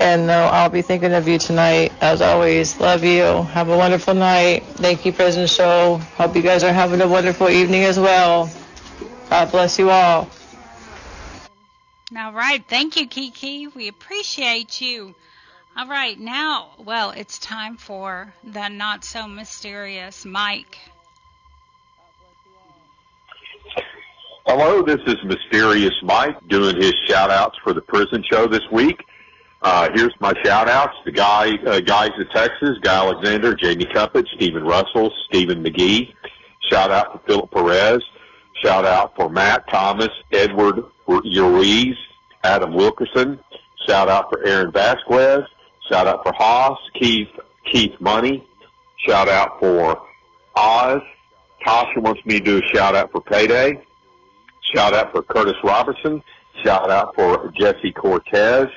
And I'll be thinking of you tonight. As always, love you. Have a wonderful night. Thank you, Prison Show. Hope you guys are having a wonderful evening as well. God bless you all. All right. Thank you, Kiki. We appreciate you. All right. Now, well, it's time for the not so mysterious Mike. Hello, this is Mysterious Mike doing his shout-outs for the Prison Show this week. Here's my shout-outs. The guys of Texas, Guy Alexander, Jamie Cuppett, Stephen Russell, Stephen McGee. Shout-out to Philip Perez. Shout-out for Matt Thomas, Edward Ruiz, Adam Wilkerson. Shout-out for Aaron Vasquez. Shout-out for Haas, Keith Money. Shout-out for Oz. Tasha wants me to do a shout-out for Payday. Shout-out for Curtis Robertson. Shout-out for Jesse Cortez.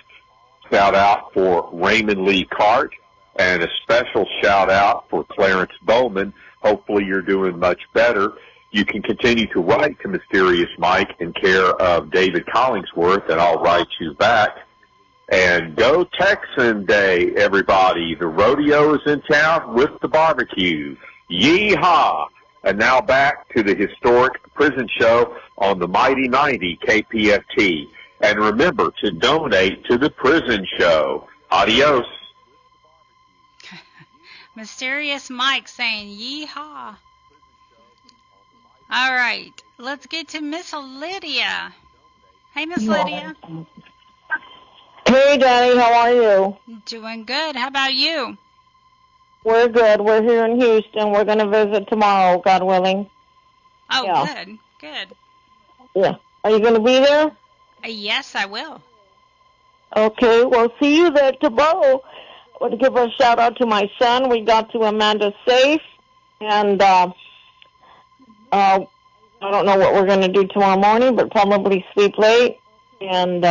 Shout-out for Raymond Lee Cart. And a special shout-out for Clarence Bowman. Hopefully you're doing much better. You can continue to write to Mysterious Mike in care of David Collingsworth, and I'll write you back. And go Texan Day, everybody. The rodeo is in town with the barbecue. Yeehaw! And now back to the historic prison show on the Mighty 90 KPFT. And remember to donate to the prison show. Adios. Mysterious Mike saying yeehaw. All right, let's get to Miss Lydia. Hey, Miss Lydia. Hey, Danny, how are you? Doing good. How about you? We're good. We're here in Houston. We're going to visit tomorrow, God willing. Oh, Yeah. Good. Yeah. Are you going to be there? Yes, I will. Okay, well, see you there tomorrow. I want to give a shout-out to my son. We got to Amanda safe, and I don't know what we're going to do tomorrow morning, but probably sleep late. And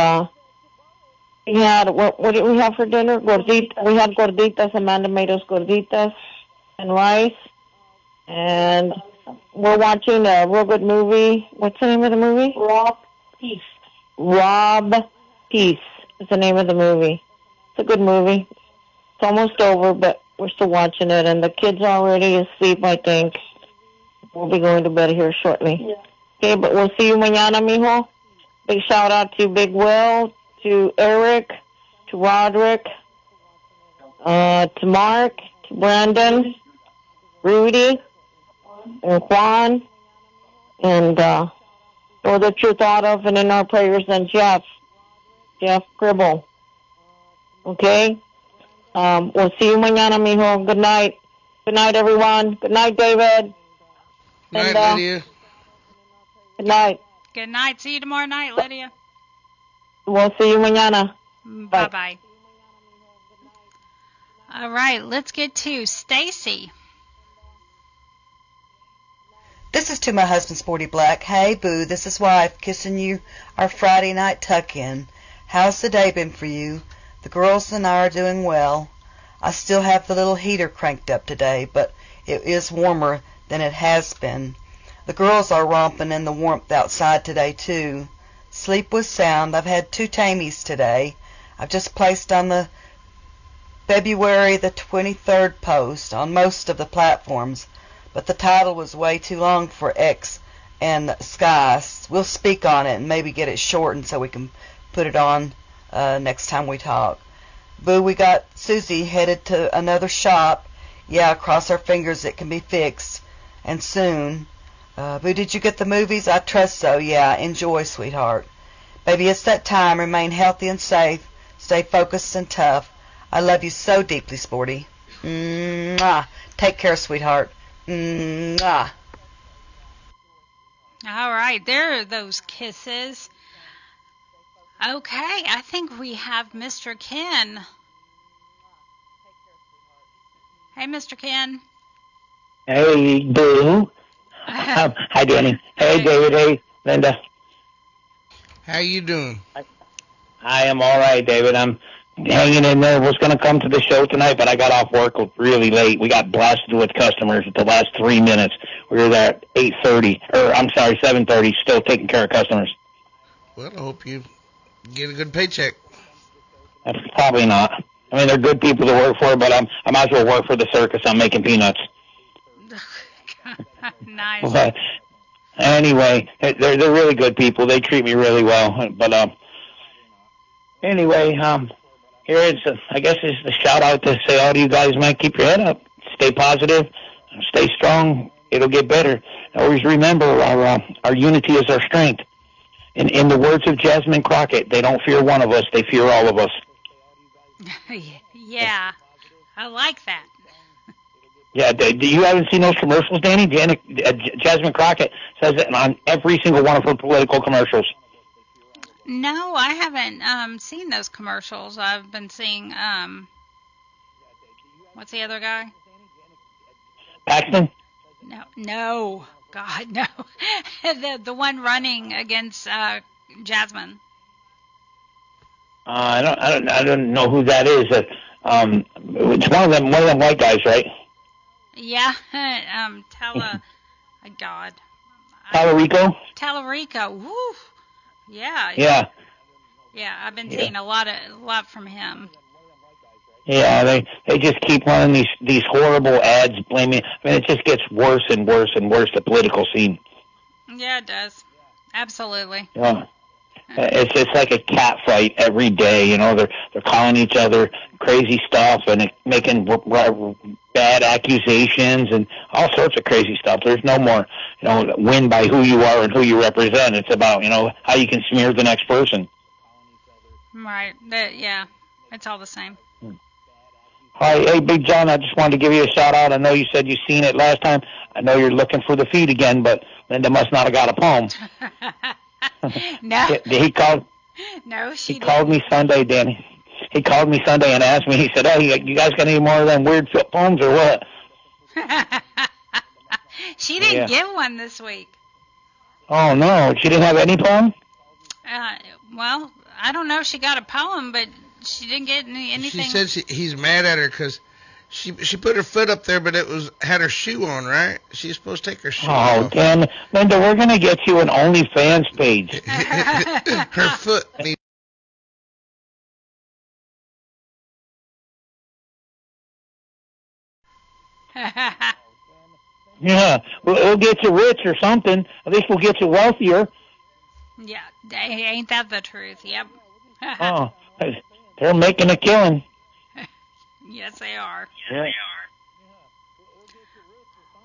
we had, what did we have for dinner? Gordita. We had gorditas. Amanda made us gorditas and rice. And we're watching a real good movie. What's the name of the movie? Rob Peace. Rob Peace is the name of the movie. It's a good movie. It's almost over, but we're still watching it, and the kids are already asleep, I think. We'll be going to bed here shortly. Yeah. Okay, but we'll see you mañana, mijo. Big shout out to Big Will, to Eric, to Roderick, to Mark, to Brandon, Rudy, and Juan, and know that you're thought of and in our prayers, and Jeff Gribble. Okay? We'll see you mañana, mijo. Good night. Good night, everyone. Good night, David. Good night, Lydia. Good night. Good night. See you tomorrow night, Lydia. We'll see you mañana. Bye-bye. All right, let's get to Stacy. This is to my husband, Sporty Black. Hey, boo, this is wife, kissing you our Friday night tuck-in. How's the day been for you? The girls and I are doing well. I still have the little heater cranked up today, but it is warmer than it has been. The girls are romping in the warmth outside today, too. Sleep was sound. I've had 2 tamies today. I've just placed on the February the 23rd post on most of the platforms, but the title was way too long for X and Sky. We'll speak on it and maybe get it shortened so we can put it on next time we talk. Boo, we got Susie headed to another shop. Yeah, cross our fingers it can be fixed, and soon. Boo, did you get the movies? I trust so. Yeah, enjoy, sweetheart. Baby, it's that time. Remain healthy and safe. Stay focused and tough. I love you so deeply, Sporty. Mwah. Take care, sweetheart. Mwah. All right, there are those kisses. Okay, I think we have Mr. Ken. Hey, Mr. Ken. Hey, Boo. Hi, Danny. Hey, David. Hey, Linda. How you doing? I am all right, David. I'm hanging in there. Was going to come to the show tonight, but I got off work really late. We got blasted with customers at the last 3 minutes. We were there at 7:30, still taking care of customers. Well, I hope you get a good paycheck. Probably not. I mean, they're good people to work for, but I might as well work for the circus. I'm making peanuts. Nice. But anyway, they're really good people. They treat me really well. But anyway, here it's I guess it's the shout out to say all you guys might keep your head up, stay positive, stay strong. It'll get better. Always remember our unity is our strength. In the words of Jasmine Crockett, they don't fear one of us, they fear all of us. Yeah, I like that. Yeah, do you haven't seen those commercials, Danny? Jasmine Crockett says it on every single one of her political commercials. No, I haven't seen those commercials. I've been seeing, what's the other guy? Paxton? No, God, no. the one running against Jasmine. I don't know who that is. It's one of them white guys, right? Yeah, God. Tallarico? Tallarico, woo. Yeah. Yeah. Yeah, I've been seeing a lot from him. Yeah, they just keep running these horrible ads blaming. I mean, it just gets worse and worse and worse, the political scene. Yeah, it does. Absolutely. Yeah. It's like a cat fight every day. You know, they're calling each other crazy stuff and making bad accusations and all sorts of crazy stuff. There's no more, win by who you are and who you represent. It's about, how you can smear the next person. Right. Yeah. It's all the same. Hi, hey, Big John, I just wanted to give you a shout-out. I know you said you seen it last time. I know you're looking for the feed again, but Linda must not have got a poem. No. He called. No, she didn't. Called me Sunday, Danny. He called me Sunday and asked me. He said, "Oh, you guys got any more of them weird poems or what?" She didn't give one this week. Oh no, she didn't have any poem. Well, I don't know if she got a poem, but she didn't get anything. She said he's mad at her because she put her foot up there, but had her shoe on, right? She's supposed to take her shoe off. Oh, damn, Linda, we're gonna get you an OnlyFans page. Her foot needs. Yeah, we'll get you rich or something. At least we'll get you wealthier. Yeah, ain't that the truth? Yep. Oh, they're making a killing. Yes, they are. Yeah.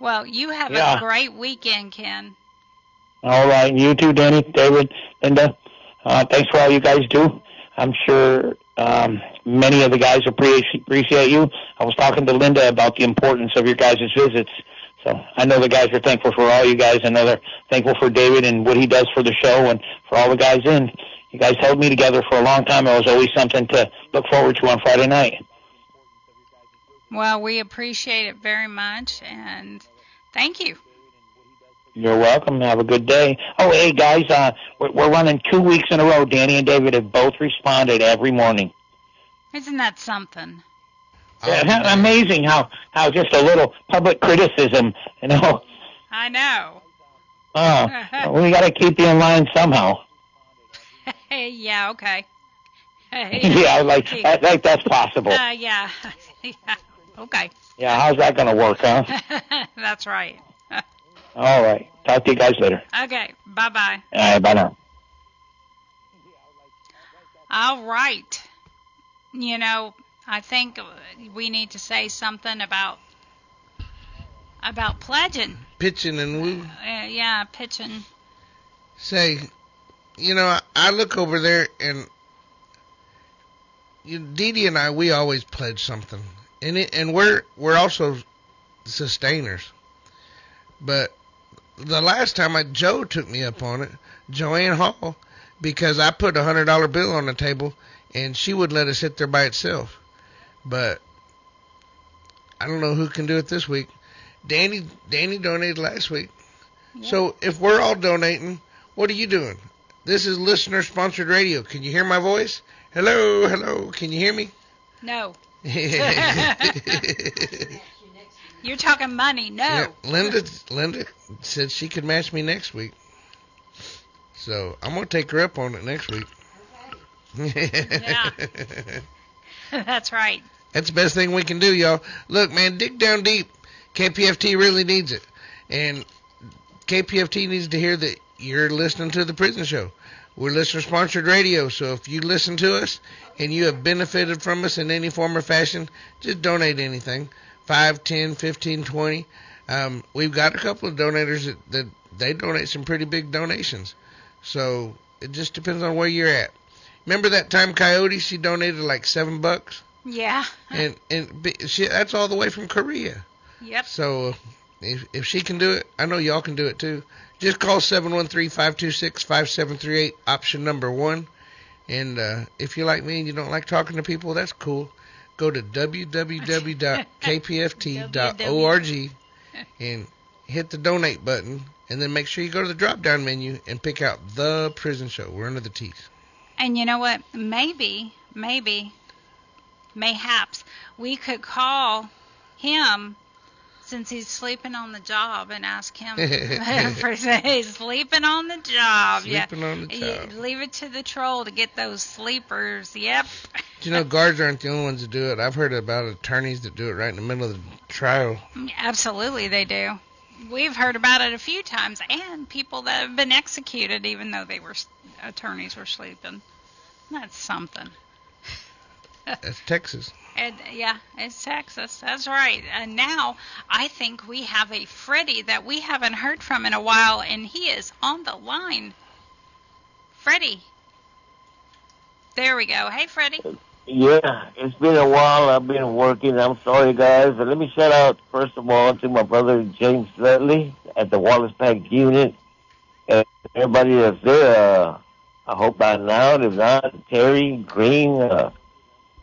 Well, you have a great weekend, Ken. All right, you too, Danny, David, Linda. Thanks for all you guys do. I'm sure many of the guys appreciate you. I was talking to Linda about the importance of your guys' visits. So I know the guys are thankful for all you guys. I know they're thankful for David and what he does for the show and for all the guys in. You guys held me together for a long time. It was always something to look forward to on Friday night. Well, we appreciate it very much, and thank you. You're welcome. Have a good day. Oh, hey, guys, we're running 2 weeks in a row. Danny and David have both responded every morning. Isn't that something? Yeah, amazing how just a little public criticism, I know. We got to keep you in line somehow. Yeah, okay. Yeah, like that's possible. Yeah. Okay. Yeah, how's that going to work, huh? That's right. All right. Talk to you guys later. Okay. Bye-bye. All right, bye now. All right. I think we need to say something about pledging. Pitching and woo. Yeah, pitching. Say, I look over there and Dee Dee and I, we always pledge something, and we're also sustainers. But the last time Joe took me up on it, Joanne Hall, because I put a $100 bill on the table and she would let it sit there by itself. But I don't know who can do it this week. Danny donated last week. Yep. So if we're all donating, what are you doing? This is listener-sponsored radio. Can you hear my voice? Hello. Can you hear me? No. You're talking money. No. Yeah, Linda said she could match me next week. So I'm going to take her up on it next week. Yeah. That's right. That's the best thing we can do, y'all. Look, man, dig down deep. KPFT really needs it. And KPFT needs to hear that you're listening to the prison show. We're listener-sponsored radio, so if you listen to us and you have benefited from us in any form or fashion, just donate anything. 5, 10, 15, 20. We've got a couple of donators that they donate some pretty big donations. So it just depends on where you're at. Remember that time Coyote, she donated like $7? Yeah. And that's all the way from Korea. Yep. So if she can do it, I know y'all can do it too. Just call 713-526-5738, option number 1. And if you're like me and you don't like talking to people, that's cool. Go to www.kpft.org and hit the donate button. And then make sure you go to the drop-down menu and pick out The Prison Show. We're under the T's. And you know what? Mayhaps, we could call him since he's sleeping on the job, and ask him for he's sleeping on the job. Sleeping on the job. Leave it to the troll to get those sleepers. Yep. You know, guards aren't the only ones that do it. I've heard about attorneys that do it right in the middle of the trial. Absolutely, they do. We've heard about it a few times, and people that have been executed even though attorneys were sleeping. That's something. That's Texas. And, yeah, it's Texas. That's right. And now I think we have a Freddie that we haven't heard from in a while, and he is on the line. Freddie. There we go. Hey, Freddie. Yeah, it's been a while. I've been working. I'm sorry, guys. But let me shout out, first of all, to my brother James Dudley at the Wallace Pack unit. And everybody that's there, I hope by now, if not, Terry, Green,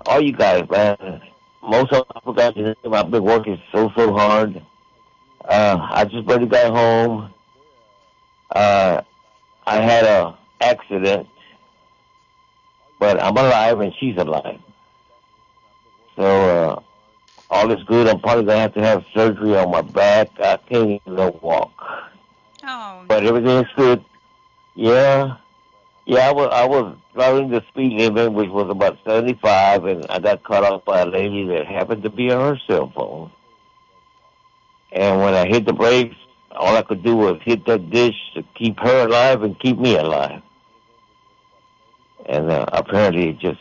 all you guys, man. Most of them I forgot to name. I've been working so hard. I just barely got home. I had a accident, but I'm alive and she's alive. So all is good. I'm probably gonna have surgery on my back. I can't even walk. Oh. But everything's good. Yeah. Yeah, I was driving the speed limit, which was about 75, and I got cut off by a lady that happened to be on her cell phone. And when I hit the brakes, all I could do was hit that dish to keep her alive and keep me alive. And apparently it just,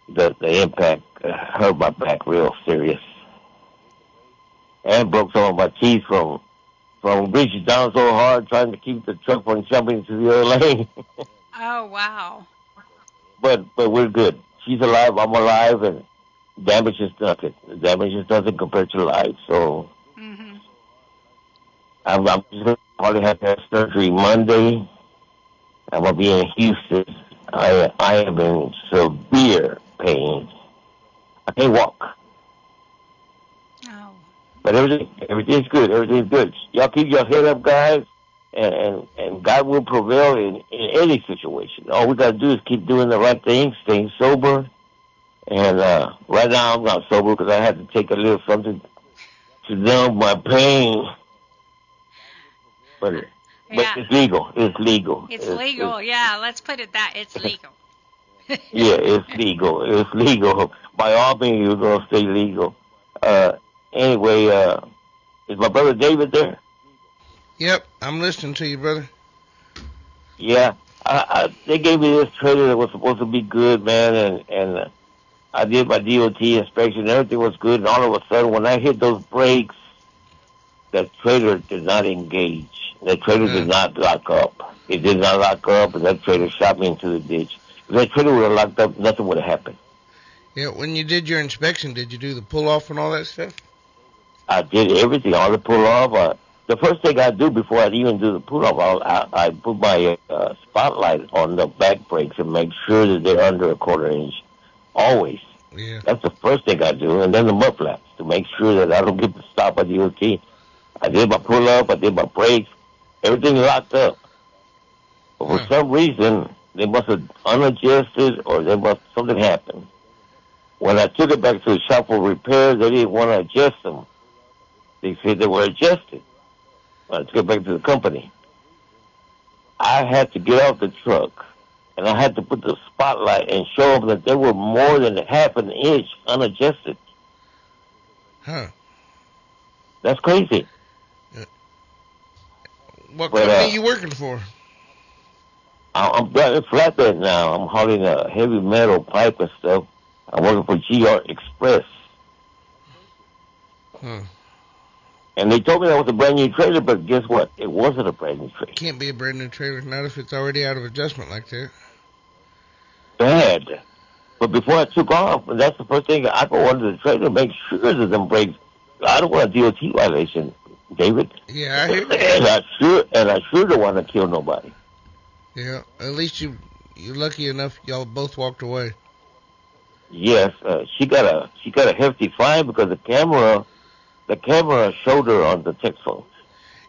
the impact hurt my back real serious. And broke some of my teeth from reaching down so hard trying to keep the truck from jumping into the other lane. Oh, wow. But we're good. She's alive, I'm alive, and damage is nothing. Damage is nothing compared to life. So I'm just going to probably have to have surgery Monday. I'm going to be in Houston. I am in severe pain. I can't walk. Oh. But everything's good. Everything's good. Y'all keep your head up, guys. And God will prevail in any situation. All we got to do is keep doing the right thing, staying sober. And right now I'm not sober because I had to take a little something to numb my pain. But it's legal. It's legal. It's legal. Yeah, let's put it that. It's legal. Yeah, it's legal. It's legal. By all means, you're going to stay legal. Anyway, is my brother David there? Yep, I'm listening to you, brother. Yeah, they gave me this trailer that was supposed to be good, man, and I did my DOT inspection. Everything was good, and all of a sudden, when I hit those brakes, that trailer did not engage. That trailer did not lock up. It did not lock up, and that trailer shot me into the ditch. If that trailer would have locked up, nothing would have happened. Yeah, when you did your inspection, did you do the pull-off and all that stuff? I did everything, all the pull-off. The first thing I do before I even do the pull-off, I put my spotlight on the back brakes and make sure that they're under a quarter inch. Always. Yeah. That's the first thing I do. And then the mud flaps to make sure that I don't get to stop by DOT. I did my pull-up, I did my brakes. Everything locked up. But for some reason, they must have unadjusted or something happened. When I took it back to the shop for repairs, they didn't want to adjust them. They said they were adjusted. When I took it back to the company, I had to get off the truck, and I had to put the spotlight and show them that they were more than half an inch unadjusted. Huh. That's crazy. What company are you working for? I'm driving flatbed now. I'm hauling a heavy metal pipe and stuff. I'm working for GR Express. And they told me that was a brand new trailer, but guess what? It wasn't a brand new trailer. Can't be a brand new trailer, not if it's already out of adjustment like that. Bad. But before I took off, and that's the first thing, I go under the trailer to make sure that them brakes. I don't want a DOT violation, David. Yeah, I hear you. And I sure don't want to kill nobody. Yeah, at least you're lucky enough y'all both walked away. Yes, she got a hefty fine because the camera showed her on the text phone.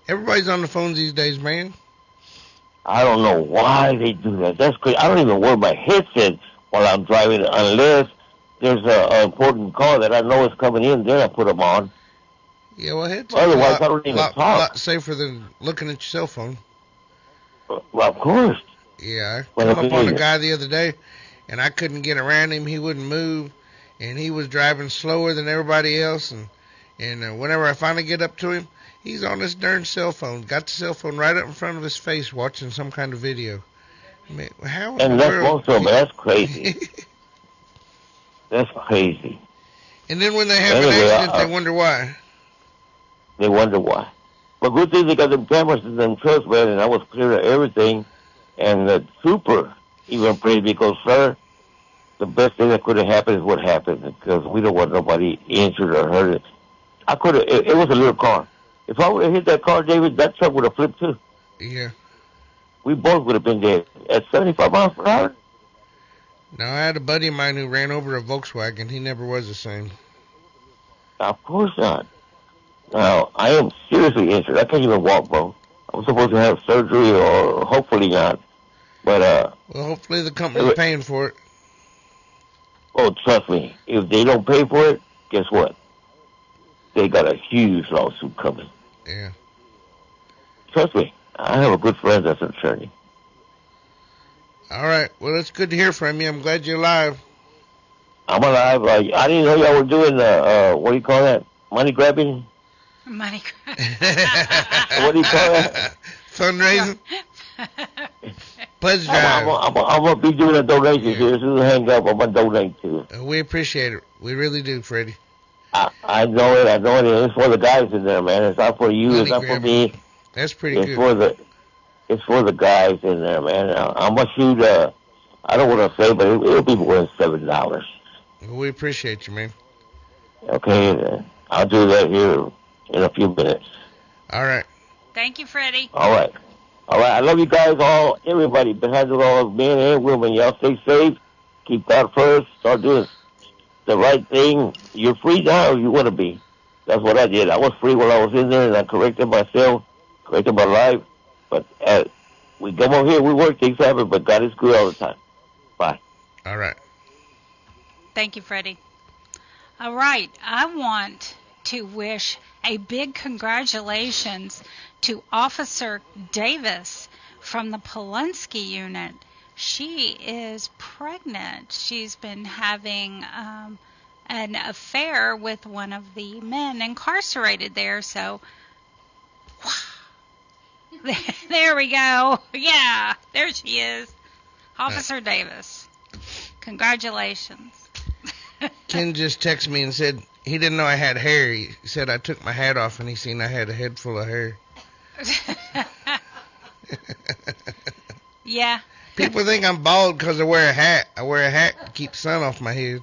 Everybody's on the phones these days, man. I don't know why they do that. That's crazy. I don't even wear my headset while I'm driving unless there's an important call that I know is coming in. Then I put them on. Yeah, well, it's Otherwise, I don't even lot talk. safer than looking at your cell phone. Well, of course. Yeah, I Well, come up on a yeah. guy the other day, and I couldn't get around him. He wouldn't move, and he was driving slower than everybody else. And whenever I finally get up to him, he's on his darn cell phone. Got the cell phone right up in front of his face, watching some kind of video. I mean, how in And the that's world? also, but that's crazy. That's crazy. And then when they have an Anyway, accident, they wonder why. They wonder why. But good thing they got them cameras in them trucks, man, and I was clear of everything. And the trooper even prayed because, sir, the best thing that could have happened is what happened because we don't want nobody injured or hurt. I could have, it was a little car. If I would have hit that car, David, that truck would have flipped too. Yeah. We both would have been dead at 75 miles per hour. Now, I had a buddy of mine who ran over a Volkswagen. He never was the same. Of course not. Now, I am seriously injured. I can't even walk, bro. I'm supposed to have surgery or hopefully not. But, well, hopefully the company's paying for it. Oh, trust me. If they don't pay for it, guess what? They got a huge lawsuit coming. Yeah. Trust me. I have a good friend that's an attorney. All right. Well, it's good to hear from you. I'm glad you're alive. I'm alive. I didn't know y'all were doing, what do you call that? Money grabbing? Money grabbing. What do you call that? Fundraising? Pledge drive. I'm going to be doing a donation here. As soon as I hang up, I'm going to donate to it. We appreciate it. We really do, Freddie. I know it. I know it. It's for the guys in there, man. It's not for you. Money it's not for me. That's pretty It's good. It's for the guys in there, man. I'm going to shoot, I don't want to say, but it'll be more than $7. We appreciate you, man. Okay, I'll do that here in a few minutes. All right. Thank you, Freddie. All right. I love you guys all, everybody, behind it all, men and women. Y'all stay safe. Keep God first. Start doing the right thing. You're free now if you want to be. That's what I did. I was free while I was in there, and I corrected myself, corrected my life. But we come over here, we work, things happen, but God is good all the time. Bye. All right. Thank you, Freddie. All right. I want to wish a big congratulations to Officer Davis from the Polunsky unit. She is pregnant. She's been having an affair with one of the men incarcerated there. So, there we go. Yeah, there she is. Officer Davis. Congratulations. Ken just texted me and said he didn't know I had hair. He said I took my hat off and he seen I had a head full of hair. Yeah. People think I'm bald because I wear a hat. I wear a hat to keep sun off my head.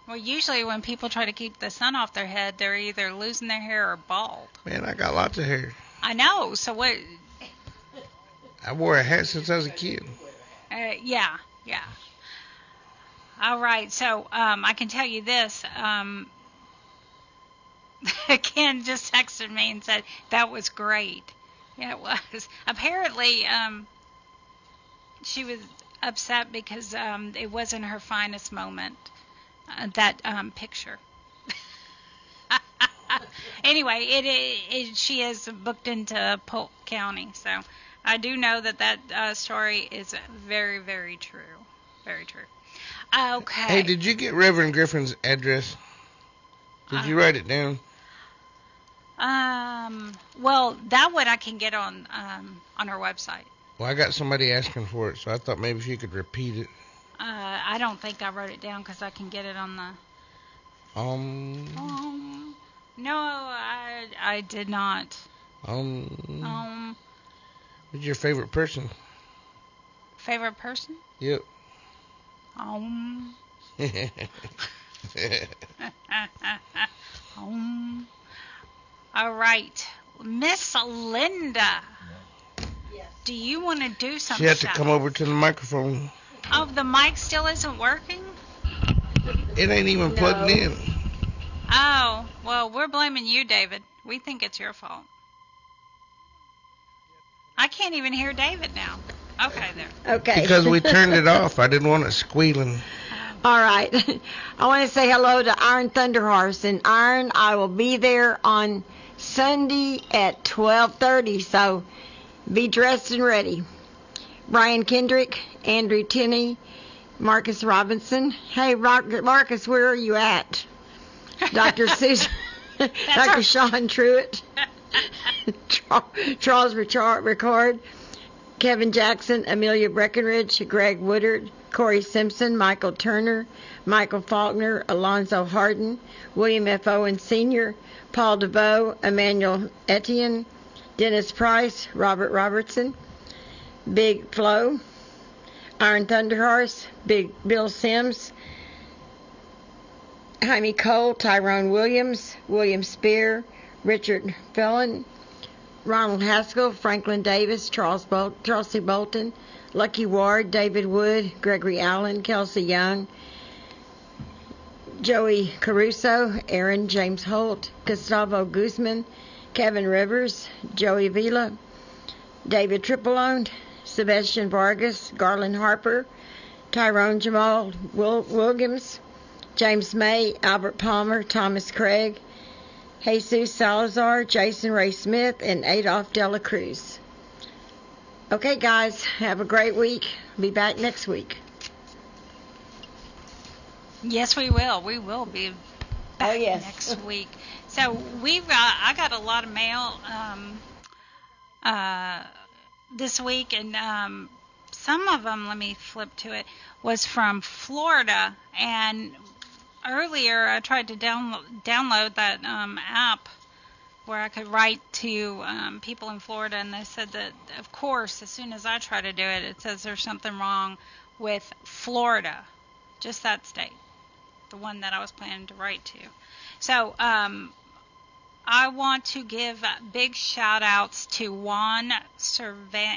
Well, usually when people try to keep the sun off their head, they're either losing their hair or bald. Man, I got lots of hair. I know. So what? I wore a hat since I was a kid. Yeah. All right. So I can tell you this. Ken just texted me and said that was great. Yeah, it was. Apparently, she was upset because it wasn't her finest moment. That picture. Anyway, she is booked into Polk County, so I do know that story is very, very true. Very true. Okay. Hey, did you get Reverend Griffin's address? Did you write it down? Well, that one I can get on her website. Well, I got somebody asking for it, so I thought maybe if you could repeat it. I don't think I wrote it down because I can get it on the. No, I did not. Who's your favorite person? Favorite person? Yep. All right, Miss Linda. Do you want to do something? She had to come over to the microphone. Oh, the mic still isn't working? It ain't even plugged in. Oh, well, we're blaming you, David. We think it's your fault. I can't even hear David now. Okay, there. Okay. Because we turned it off. I didn't want it squealing. All right. I want to say hello to Iron Thunderhorse. And Iron, I will be there on Sunday at 12:30, so be dressed and ready. Brian Kendrick, Andrew Tinney, Marcus Robinson. Hey, Marcus, where are you at? Dr. Susan, Dr. Sean Truitt, Charles Ricard, Kevin Jackson, Amelia Breckenridge, Greg Woodard, Corey Simpson, Michael Turner, Michael Faulkner, Alonzo Harden, William F. Owen Sr., Paul DeVoe, Emmanuel Etienne, Dennis Price, Robert Robertson, Big Flo, Iron Thunderhorse, Big Bill Sims, Jaime Cole, Tyrone Williams, William Spear, Richard Felon, Ronald Haskell, Franklin Davis, Charles C. Bolton, Lucky Ward, David Wood, Gregory Allen, Kelsey Young, Joey Caruso, Aaron James Holt, Gustavo Guzman, Kevin Rivers, Joey Vila, David Tripolone, Sebastian Vargas, Garland Harper, Tyrone Jamal Williams, James May, Albert Palmer, Thomas Craig, Jesus Salazar, Jason Ray Smith, and Adolph Dela Cruz. Okay, guys, have a great week. Be back next week. Yes, we will. We will be back next week. So I got a lot of mail this week, and some of them, let me flip to it, was from Florida. And earlier I tried to download that app where I could write to people in Florida, and they said that, of course, as soon as I try to do it, it says there's something wrong with Florida, just that state, the one that I was planning to write to. So I want to give big shout outs to Juan Cervantes.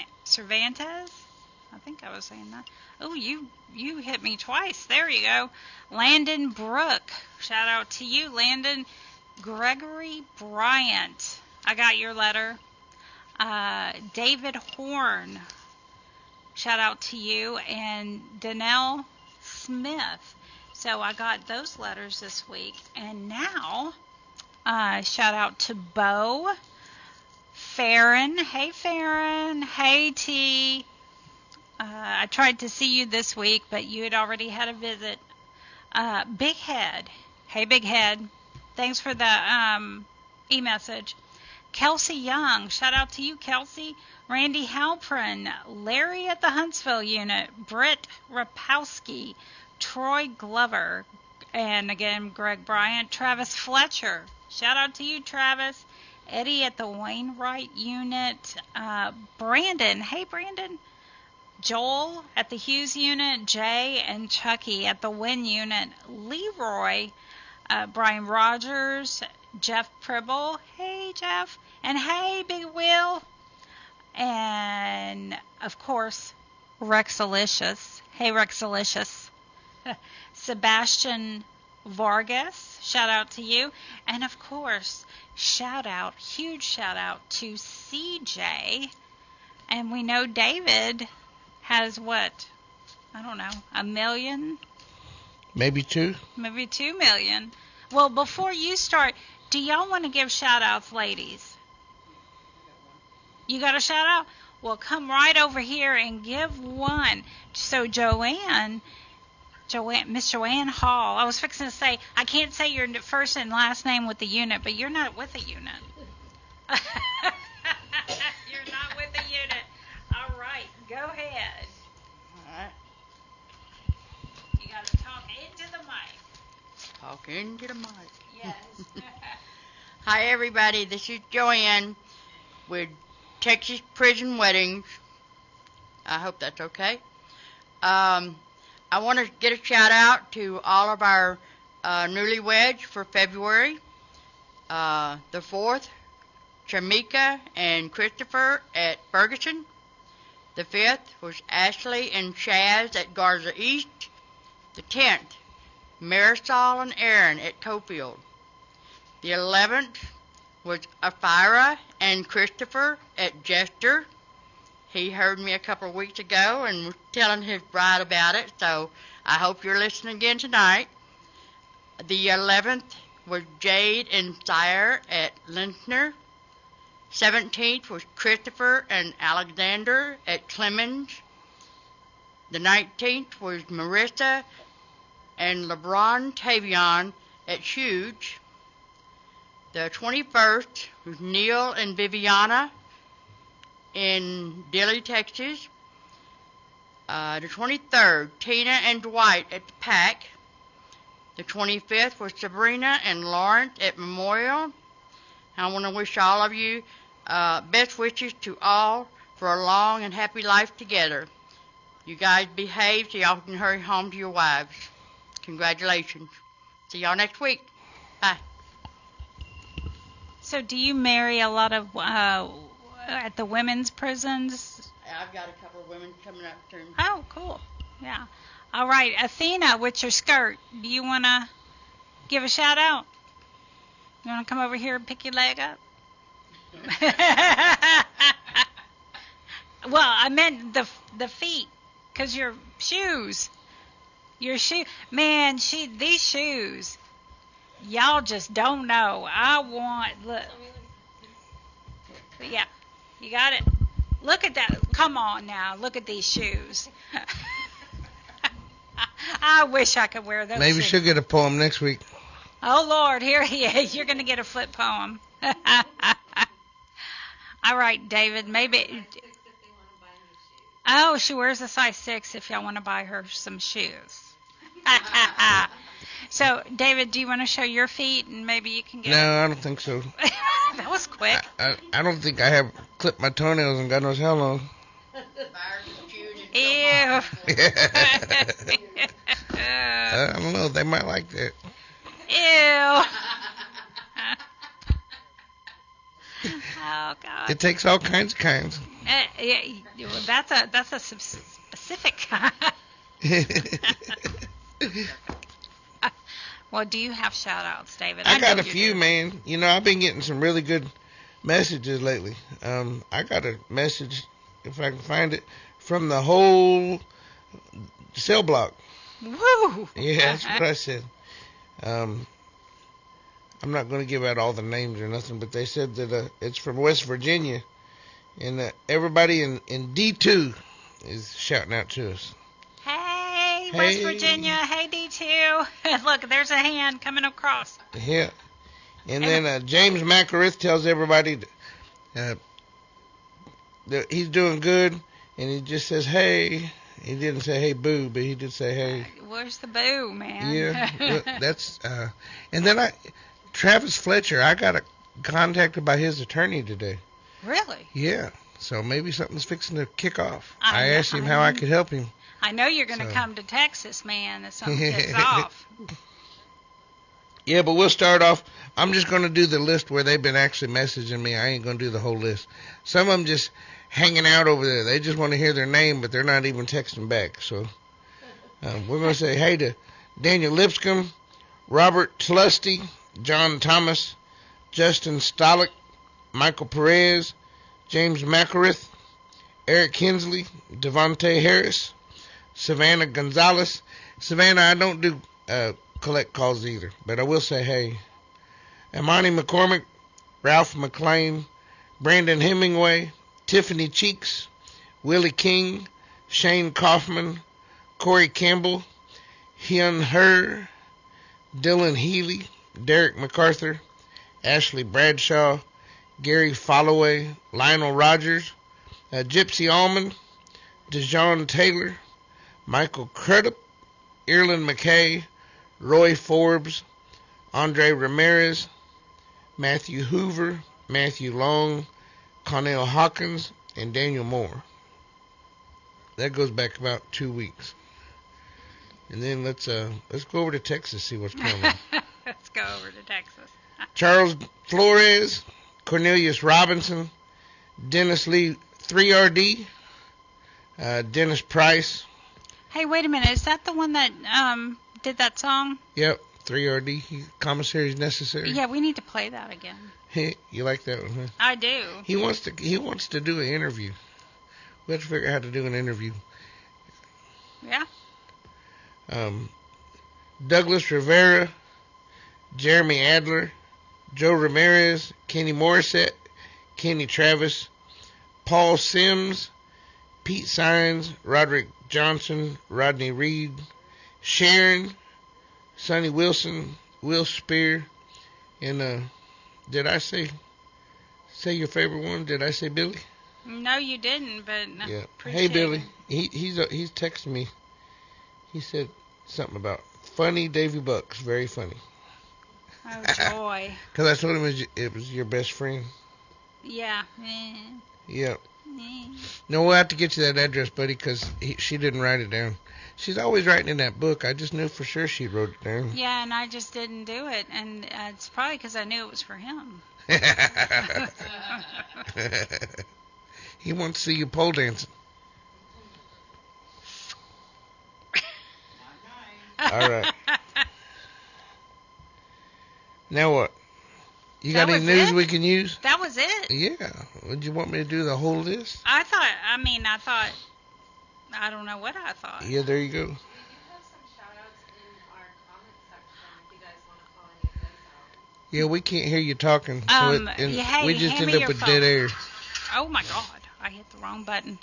I think I was saying that. Oh, you hit me twice. There you go. Landon Brook. Shout out to you, Landon. Gregory Bryant. I got your letter. David Horn. Shout out to you. And Danelle Smith. So I got those letters this week. And now, shout out to Bo. Farron. Hey, Farron. Hey, T. I tried to see you this week, but you had already had a visit. Big Head. Hey, Big Head. Thanks for the e-message. Kelsey Young. Shout out to you, Kelsey. Randy Halprin. Larry at the Huntsville unit. Britt Rapowski. Troy Glover. And again, Greg Bryant. Travis Fletcher. Shout out to you, Travis. Eddie at the Wainwright unit. Brandon. Hey, Brandon. Joel at the Hughes unit, Jay and Chucky at the Wynn unit, Leroy, Brian Rogers, Jeff Pribble, hey Jeff, and hey Big Will, and of course Rexalicious, hey Rexalicious, Sebastian Vargas, shout out to you, and of course huge shout out to CJ, and we know David has what? I don't know, 1 million? Maybe 2. Maybe 2 million. Well, before you start, do y'all want to give shout-outs, ladies? You got a shout-out? Well, come right over here and give one. So Miss Joanne Hall. I was fixing to say, I can't say your first and last name with the unit, but you're not with the unit. You're not with the unit. All right, go ahead. All right. You got to talk into the mic. Talk into the mic. Yes. Hi, everybody. This is Joanne with Texas Prison Weddings. I hope that's okay. I want to get a shout out to all of our newlyweds for February. The 4th, Shamika and Christopher at Ferguson. The 5th was Ashley and Chaz at Garza East. The 10th, Marisol and Aaron at Cofield. The 11th was Afira and Christopher at Jester. He heard me a couple of weeks ago and was telling his bride about it, so I hope you're listening again tonight. The 11th was Jade and Sire at Lintner. 17th was Christopher and Alexander at Clemens. The 19th was Marissa and LeBron Tavion at Huge. The 21st was Neil and Viviana in Dilley, Texas. The 23rd, Tina and Dwight at the PAC. The 25th was Sabrina and Lawrence at Memorial. I want to wish all of you best wishes to all for a long and happy life together. You guys behave so y'all can hurry home to your wives. Congratulations. See y'all next week. Bye. So do you marry a lot of at the women's prisons? I've got a couple of women coming up soon. Oh, cool. Yeah. All right, Athena, with your skirt, do you want to give a shout out? You want to come over here and pick your leg up? Well, I meant the feet, 'cause your shoes. Man, these shoes, y'all just don't know. Look. Yeah, you got it. Look at that. Come on now. Look at these shoes. I wish I could wear those. Maybe shoes. she'll get a poem next week. Oh, Lord, here he is. You're going to get a flip poem. All right, David, maybe. Oh, she wears a size 6 if y'all want to buy her some shoes. So, David, do you want to show your feet and maybe you can get... No, I don't think so. That was quick. I don't think I have clipped my toenails and God knows how long. Ew. I don't know. They might like that. Ew. Oh, God. It takes all kinds of kinds. Yeah, well, that's a specific kind. Well, do you have shout-outs, David? I got a few, man. You know, I've been getting some really good messages lately. I got a message, if I can find it, from the whole cell block. Woo! Yeah, that's what I said. I'm not going to give out all the names or nothing, but they said that it's from West Virginia, and everybody in D2 is shouting out to us. Hey, West Virginia. Hey, D2. Look, there's a hand coming across. Yeah. And then James McArith tells everybody that he's doing good, and he just says, hey. He didn't say, hey, boo, but he did say, hey. Where's the boo, man? Yeah. Well, that's, and then Travis Fletcher, I got contacted by his attorney today. Really? Yeah. So maybe something's fixing to kick off. I asked him how I could help him. I know you're going to come to Texas, man, if something kicks off. Yeah, but we'll start off. I'm just going to do the list where they've been actually messaging me. I ain't going to do the whole list. Some of them just hanging out over there. They just want to hear their name, but they're not even texting back. So we're going to say hey to Daniel Lipscomb, Robert Tlusty, John Thomas, Justin Stolick, Michael Perez, James McArith, Eric Hensley, Devontae Harris, Savannah Gonzalez. Savannah, I don't do collect calls either, but I will say hey. Imani McCormick, Ralph McLean, Brandon Hemingway, Tiffany Cheeks, Willie King, Shane Kaufman, Corey Campbell, Hyun Her, Dylan Healy, Derek MacArthur, Ashley Bradshaw, Gary Followay, Lionel Rogers, Gypsy Almond, DeJohn Taylor, Michael Crudup, Erlen McKay, Roy Forbes, Andre Ramirez, Matthew Hoover, Matthew Long, Connell Hawkins, and Daniel Moore. That goes back about 2 weeks. And then let's go over to Texas, see what's going on. Let's go over to Texas. Charles Flores, Cornelius Robinson, Dennis Lee 3RD, Dennis Price. Hey, wait a minute. Is that the one that did that song? Yep, 3RD. Commissary is necessary. Yeah, we need to play that again. Hey, you like that one, huh? I do. He wants to do an interview. We have to figure out how to do an interview. Yeah. Douglas Rivera, Jeremy Adler, Joe Ramirez, Kenny Morissette, Kenny Travis, Paul Sims, Pete Sines, Roderick Johnson, Rodney Reed, Sharon, Sonny Wilson, Will Spear, and did I say your favorite one? Did I say Billy? No, you didn't, but Yeah. appreciate Hey Billy, it. he's texting me. He said something about funny Davy Bucks, very funny. Oh, joy. Because I told him it was your best friend. Yeah. Yep. No, we'll have to get you that address, buddy, because she didn't write it down. She's always writing in that book. I just knew for sure she wrote it down. Yeah, and I just didn't do it, and it's probably because I knew it was for him. He wants to see you pole dancing. All right. Now what? You got any news we can use? That was it. Yeah. Would you want me to do the whole list? I don't know what I thought. Yeah, there you go. Yeah, we can't hear you talking. So we just end up with dead air. Oh my God, I hit the wrong button.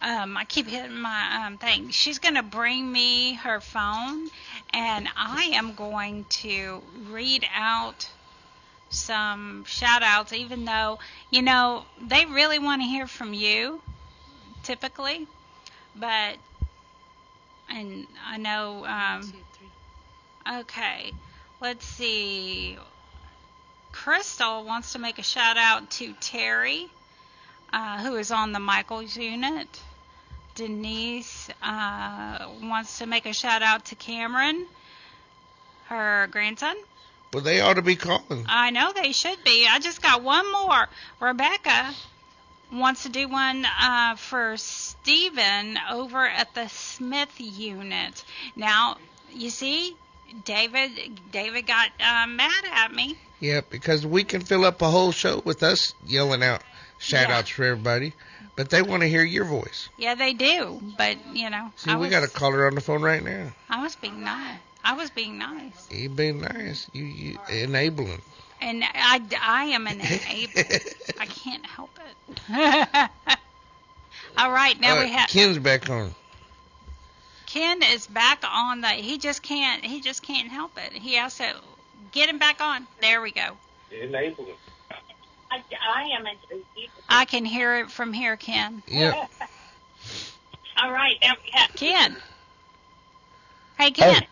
I keep hitting my thing. She's going to bring me her phone, and I am going to read out some shout-outs, even though, they really want to hear from you, typically. But, and I know, okay, let's see. Crystal wants to make a shout-out to Terry, who is on the Michaels unit. Denise wants to make a shout-out to Cameron, her grandson. Well, they ought to be calling. I know they should be. I just got one more. Rebecca wants to do one for Stephen over at the Smith unit. Now, you see, David got mad at me. Yeah, because we can fill up a whole show with us yelling out shout-outs for everybody, but they want to hear your voice. Yeah, they do, but, See, we got a caller on the phone right now. I was being nice. You being nice. You enabling. And I am an enabler. I can't help it. All right, now we have Ken's back on. Ken is back on he just can't help it. He has to get him back on. There we go. Enabling. I am an enabler. I can hear it from here, Ken. Yep. All right, now we have Ken. Hey, Ken.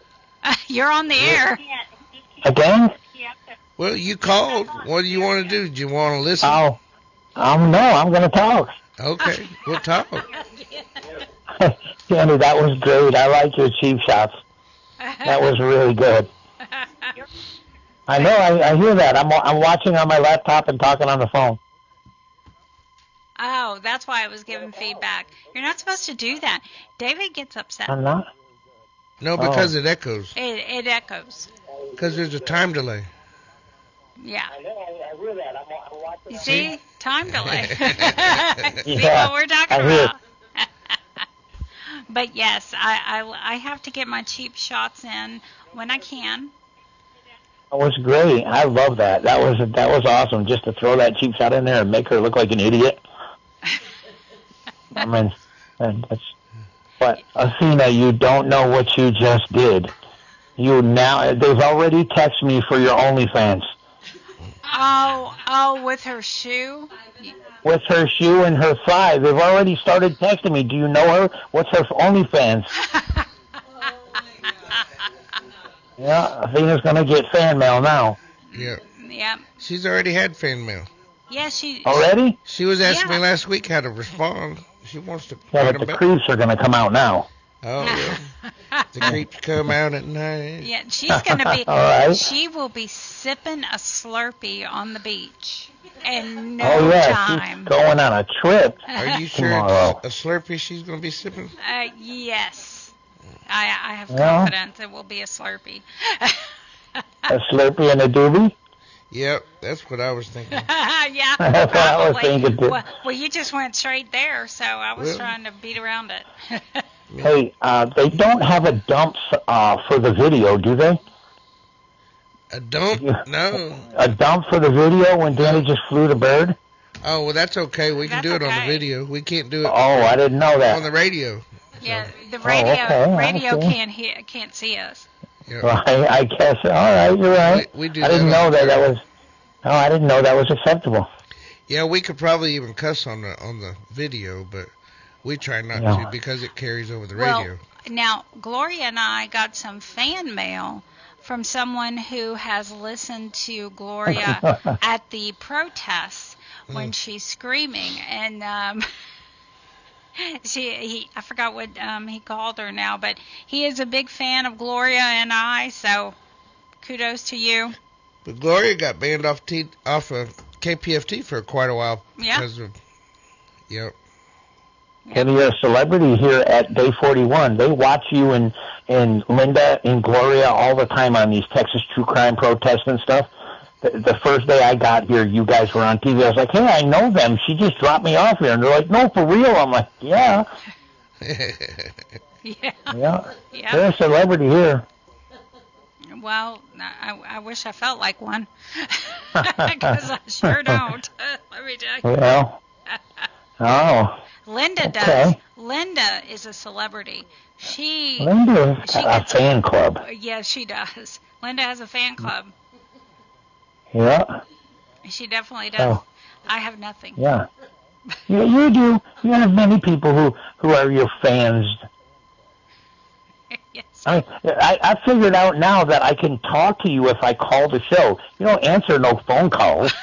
You're on the air. Again? Well, you called. What do you want to do? Do you want to listen? No, I'm going to talk. Okay, we'll talk. Sandy, that was great. I like your cheap shots. That was really good. I know, I hear that. I'm watching on my laptop and talking on the phone. Oh, that's why I was giving feedback. You're not supposed to do that. David gets upset. I'm not? No, because it echoes. It echoes. Because there's a time delay. Yeah. I know, I hear that. I'm watching. You see? Time delay. See Yeah, what we're talking I hear about? But yes, I have to get my cheap shots in when I can. That was great. I love that. That was awesome. Just to throw that cheap shot in there and make her look like an idiot. I mean, but Athena, you don't know what you just did. They've already texted me for your OnlyFans. Oh, with her shoe? With her shoe and her thigh. They've already started texting me. Do you know her? What's her OnlyFans? Yeah, Athena's going to get fan mail now. Yeah. Yeah. She's already had fan mail. Yeah, she... Already? She was asking me last week how to respond. She wants to... Yeah, but the creeps are going to come out now. Oh, yeah. The creeps come out at night. Yeah, she's going to be... All right. She will be sipping a Slurpee on the beach in no time. She's going on a trip. Are you sure tomorrow. it's a Slurpee she's going to be sipping? Yes. I have confidence it will be a Slurpee. A Slurpee and a doobie? Yep, that's what I was thinking. Yeah, that's what I was thinking too. Well, you just went straight there, so I was trying to beat around it. Hey, they don't have a dump for the video, do they? A dump? No. A dump for the video when Danny just flew the bird? Oh, well, that's okay. We can do it on the video. We can't do it. Oh, I didn't know that. On the radio. Yeah, the radio can't see us. Yeah. Well, I guess. All right, you're right. We do I didn't know that was. Oh, I didn't know that was acceptable. Yeah, we could probably even cuss on the video, but we try not to because it carries over the radio. Well, now Gloria and I got some fan mail from someone who has listened to Gloria at the protests when she's screaming, and I forgot what he called her now, but he is a big fan of Gloria and I, so kudos to you. But Gloria got banned off of KPFT for quite a while because of, And you're a celebrity here at Day 41. They watch you and Linda and Gloria all the time on these Texas true crime protests and stuff. The first day I got here, you guys were on TV. I was like, hey, I know them. She just dropped me off here. And they're like, no, for real. I'm like, yeah. Yeah. They're a celebrity here. Well, I wish I felt like one, because I sure don't. Let me tell you. Well, Linda does. Linda is a celebrity. Linda's got a fan club. Yes, she does. Linda has a fan club. Yeah. She definitely does. Oh. I have nothing. Yeah. You do. You have many people who are your fans. Yes. I figured out now that I can talk to you if I call the show. You don't answer no phone calls.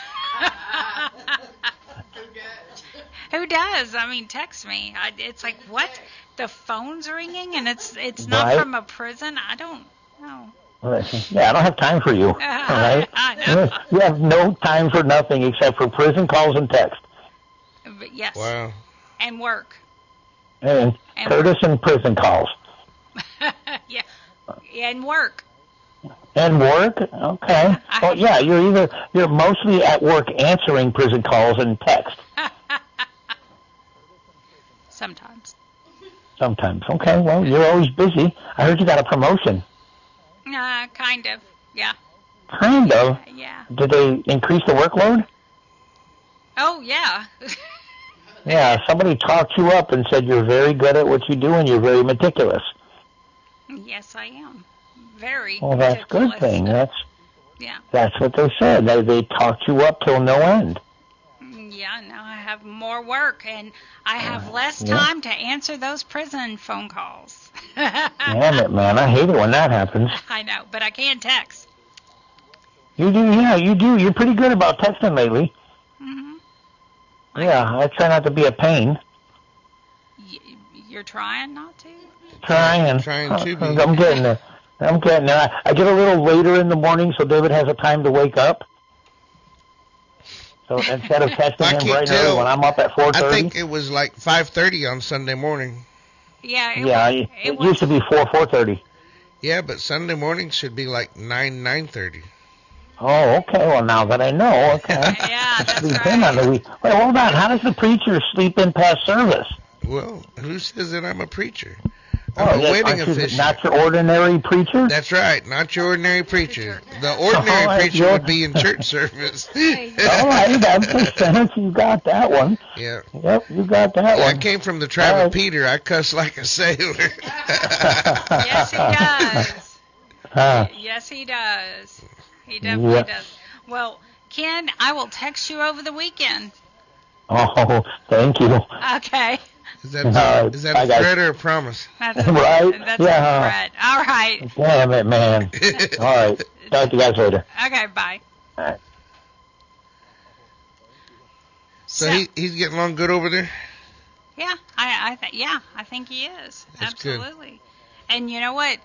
Who does? I mean, text me. It's like, what? The phone's ringing and it's not from a prison? I don't know. Yeah, I don't have time for you. All right? I know. You have no time for nothing except for prison calls and text. But yes. Wow. And work. And Curtis and prison calls. Yeah. And work. And work? Okay. Well, yeah, you're mostly at work answering prison calls and text. Sometimes. Sometimes. Okay, well, you're always busy. I heard you got a promotion. Kind of. Yeah. Kind of? Yeah. Did they increase the workload? Oh, yeah. Yeah, somebody talked you up and said you're very good at what you do and you're very meticulous. Yes, I am. Very Well, that's a good thing. Yeah. That's what they said. They talked you up till no end. Yeah, now I have more work, and I have less time to answer those prison phone calls. Damn it, man. I hate it when that happens. I know, but I can text. You do, yeah, you do. You're pretty good about texting lately. Mm-hmm. Yeah, I try not to be a pain. You're trying not to? Trying to be. I'm getting there. I get a little later in the morning so David has a time to wake up. So instead of texting him bright and early when I'm up at 4:30. I think it was like 5:30 on Sunday morning. Yeah. It used to be 4:30. Yeah, but Sunday morning should be like 9:30. Oh, okay. Well, now that I know, okay. Yeah, that's sleep right. in on the week. Wait, hold on. How does the preacher sleep in past service? Well, who says that I'm a preacher? Oh, I'm a wedding official. Not your ordinary preacher? That's right, not your ordinary preacher. The ordinary preacher would be in church service. All right, that makes sense. You got that one. Yeah. Yep, you got that one. I came from the tribe of Peter. I cuss like a sailor. Yes, he does. Yes, he does. He definitely does. Well, Ken, I will text you over the weekend. Oh, thank you. Okay. Is that a threat or a promise? That's right? That's a threat. All right. Damn it, man. All right. Talk to you guys later. Okay, bye. All right. So he's getting along good over there? Yeah, I think he is. That's absolutely. Good. And you know what?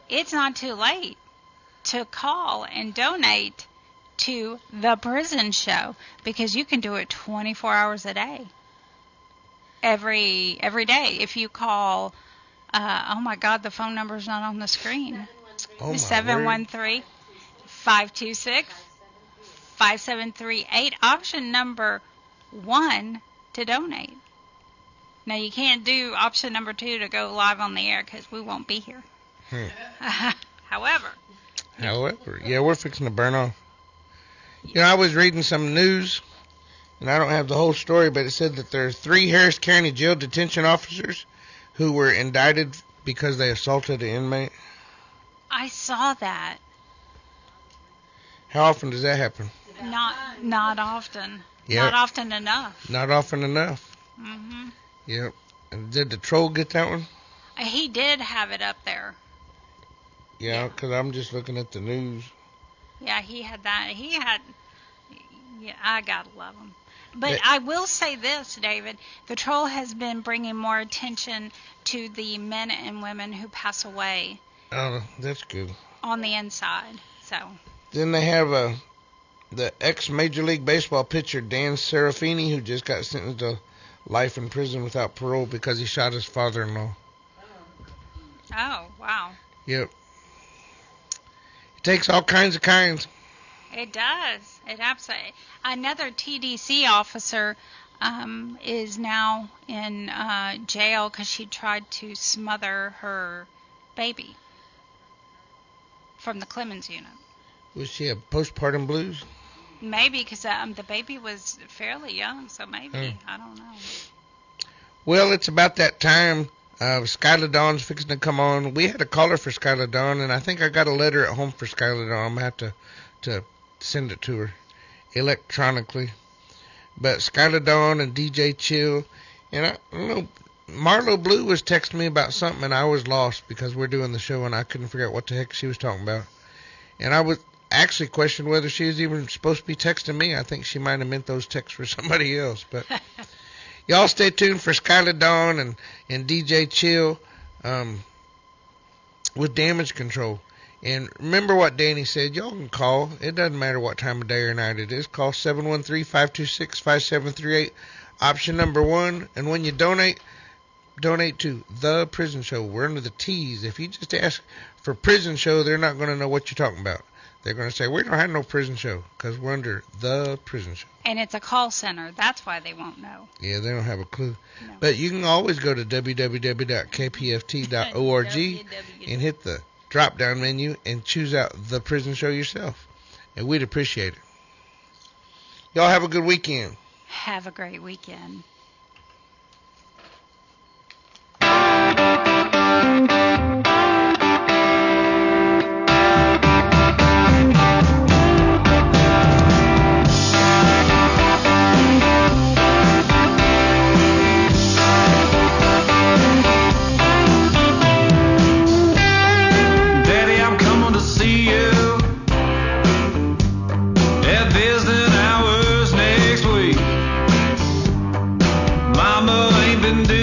It's not too late to call and donate to the prison show because you can do it 24 hours a day. Every day. If you call, oh my God, the phone number's not on the screen. 713-526-5738. Option number 1 to donate. Now, you can't do option number 2 to go live on the air because we won't be here. However, yeah, we're fixing to burn off. You know, I was reading some news, and I don't have the whole story, but it said that there are 3 Harris County jail detention officers who were indicted because they assaulted an inmate. I saw that. How often does that happen? Not often. Yep. Not often enough. Not often enough. Mhm. Yep. And did the troll get that one? He did have it up there. Yeah, because I'm just looking at the news. Yeah, he had that. Yeah, I gotta love him. But I will say this, David. The troll has been bringing more attention to the men and women who pass away. Oh, that's good. On the inside, so. Then they have the ex-Major League Baseball pitcher Dan Serafini, who just got sentenced to life in prison without parole because he shot his father-in-law. Oh, wow. Yep. It takes all kinds of kinds. It does. It absolutely. Another TDC officer is now in jail because she tried to smother her baby from the Clemens unit. Was she a postpartum blues? Maybe because the baby was fairly young, so maybe. I don't know. Well, it's about that time. Skylar Dawn's fixing to come on. We had a caller for Skylar Dawn, and I think I got a letter at home for Skylar Dawn. I'm going to have to send it to her electronically. But Skylar Dawn and DJ Chill, and I don't know, Marlo Blue was texting me about something, and I was lost because we're doing the show, and I couldn't figure out what the heck she was talking about. And I was actually questioned whether she was even supposed to be texting me. I think she might have meant those texts for somebody else. But y'all stay tuned for Skylar Dawn and DJ Chill with Damage Control. And remember what Danny said. Y'all can call. It doesn't matter what time of day or night it is. Call 713-526-5738. Option number 1. And when you donate to The Prison Show. We're under the T's. If you just ask for Prison Show, they're not going to know what you're talking about. They're going to say, we don't have no prison show because we're under The Prison Show. And it's a call center. That's why they won't know. Yeah, they don't have a clue. No. But you can always go to www.kpft.org and hit the drop-down menu and choose out The Prison Show yourself. And we'd appreciate it. Y'all have a good weekend. Have a great weekend. Been doing